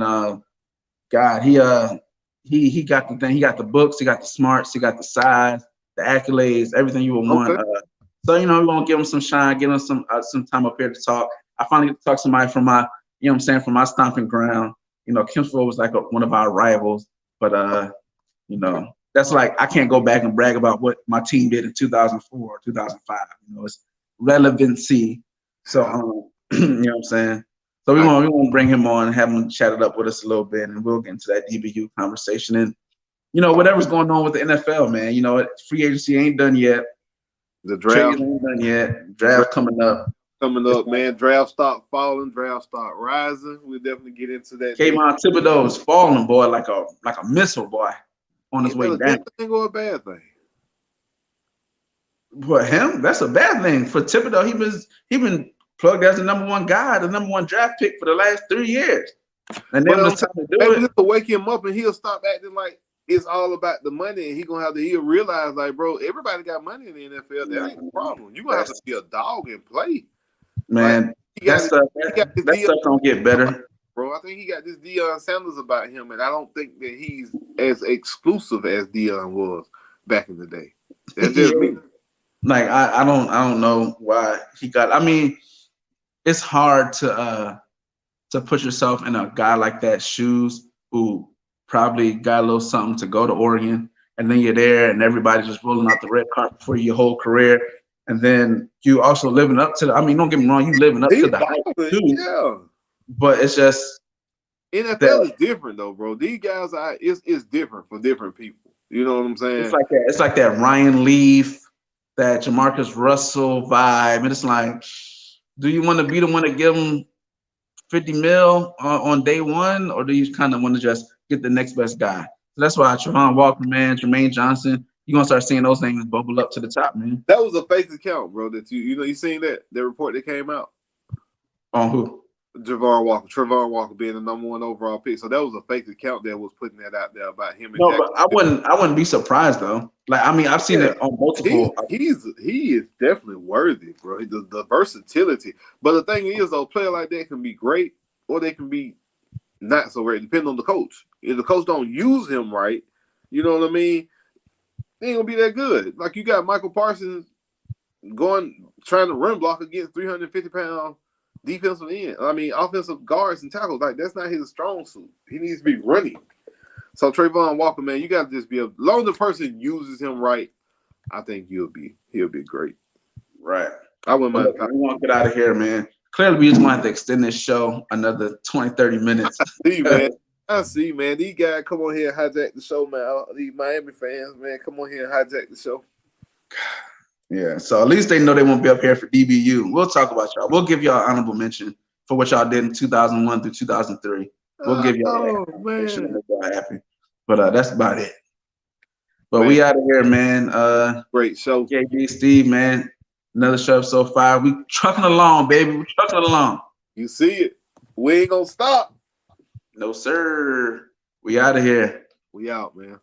God, he got the thing. He got the books. He got the smarts. He got the size, the accolades, everything you would want. So we're gonna give him some shine, give him some time up here to talk. I finally get to talk to somebody from my, from my stomping ground. Kempsville was like one of our rivals, but that's like I can't go back and brag about what my team did in 2004 or 2005. It's relevancy. So you know what I'm saying. So we want to bring him on and have him chat it up with us a little bit, and we'll get into that DBU conversation and whatever's going on with the NFL, man. Free agency ain't done yet. The draft ain't done yet. Draft coming up. Man. Draft stock falling, draft stock rising. We'll definitely get into that. Kayvon Thibodeau is falling, boy, like a missile, boy, on his way down. Good thing or a bad thing? For him, that's a bad thing. For Thibodeau, he been plugged as the number one guy, the number one draft pick for the last 3 years. And then it's time to do it. Maybe just to wake him up and he'll stop acting like it's all about the money, and he'll realize, like, bro, everybody got money in the NFL. That ain't the problem. You're gonna have to be a dog and play. Man, that stuff don't get better. Bro, I think he got this Deion Sanders about him, and I don't think that he's as exclusive as Deion was back in the day. That's just me. Like I don't know why he got. I mean, it's hard to put yourself in a guy like that shoes who probably got a little something to go to Oregon, and then you're there and everybody's just rolling out the red carpet for your whole career. And then you also living up to don't get me wrong, you living up to the hype too. Yeah. But it's just NFL is different though, bro. These guys it's different for different people. You know what I'm saying? It's like that Ryan Leaf, that Jamarcus Russell vibe. And it's like, do you want to be the one to give them 50 mil on day one, or do you kind of want to just get the next best guy? So that's why Trevon Walker, man, Jermaine Johnson, you're gonna start seeing those things bubble up to the top, man. That was a fake account, bro. That you seen that report that came out on who? Trevon Walker being the number one overall pick. So that was a fake account that was putting that out there about him. No, but I wouldn't be surprised though. Like, I mean, I've seen it on multiple. He is definitely worthy, bro. The versatility. But the thing is, though, a player like that can be great or they can be not so great, depending on the coach. If the coach don't use him right, you know what I mean? He ain't gonna be that good. Like, you got Michael Parsons trying to run block against 350-pound offensive guards and tackles. Like, that's not his strong suit. He needs to be running. So Trevon Walker, man, you got to just as long as the person uses him right, I think he'll be great. Right. I wouldn't mind. We want to get out of here, man. Clearly, we just want to extend this show another 20, 30 minutes. I see, man. These guys come on here and hijack the show, man. These Miami fans, man, come on here and hijack the show. Yeah, so at least they know they won't be up here for DBU. We'll talk about y'all. We'll give y'all an honorable mention for what y'all did in 2001 through 2003. We'll give y'all that. Happy. But that's about it. But man, we out of here, man. Great show. JB, Steve, man. Another show episode 5. We trucking along, baby. We trucking along. You see it. We ain't gonna stop. No, sir. We out of here. We out, man.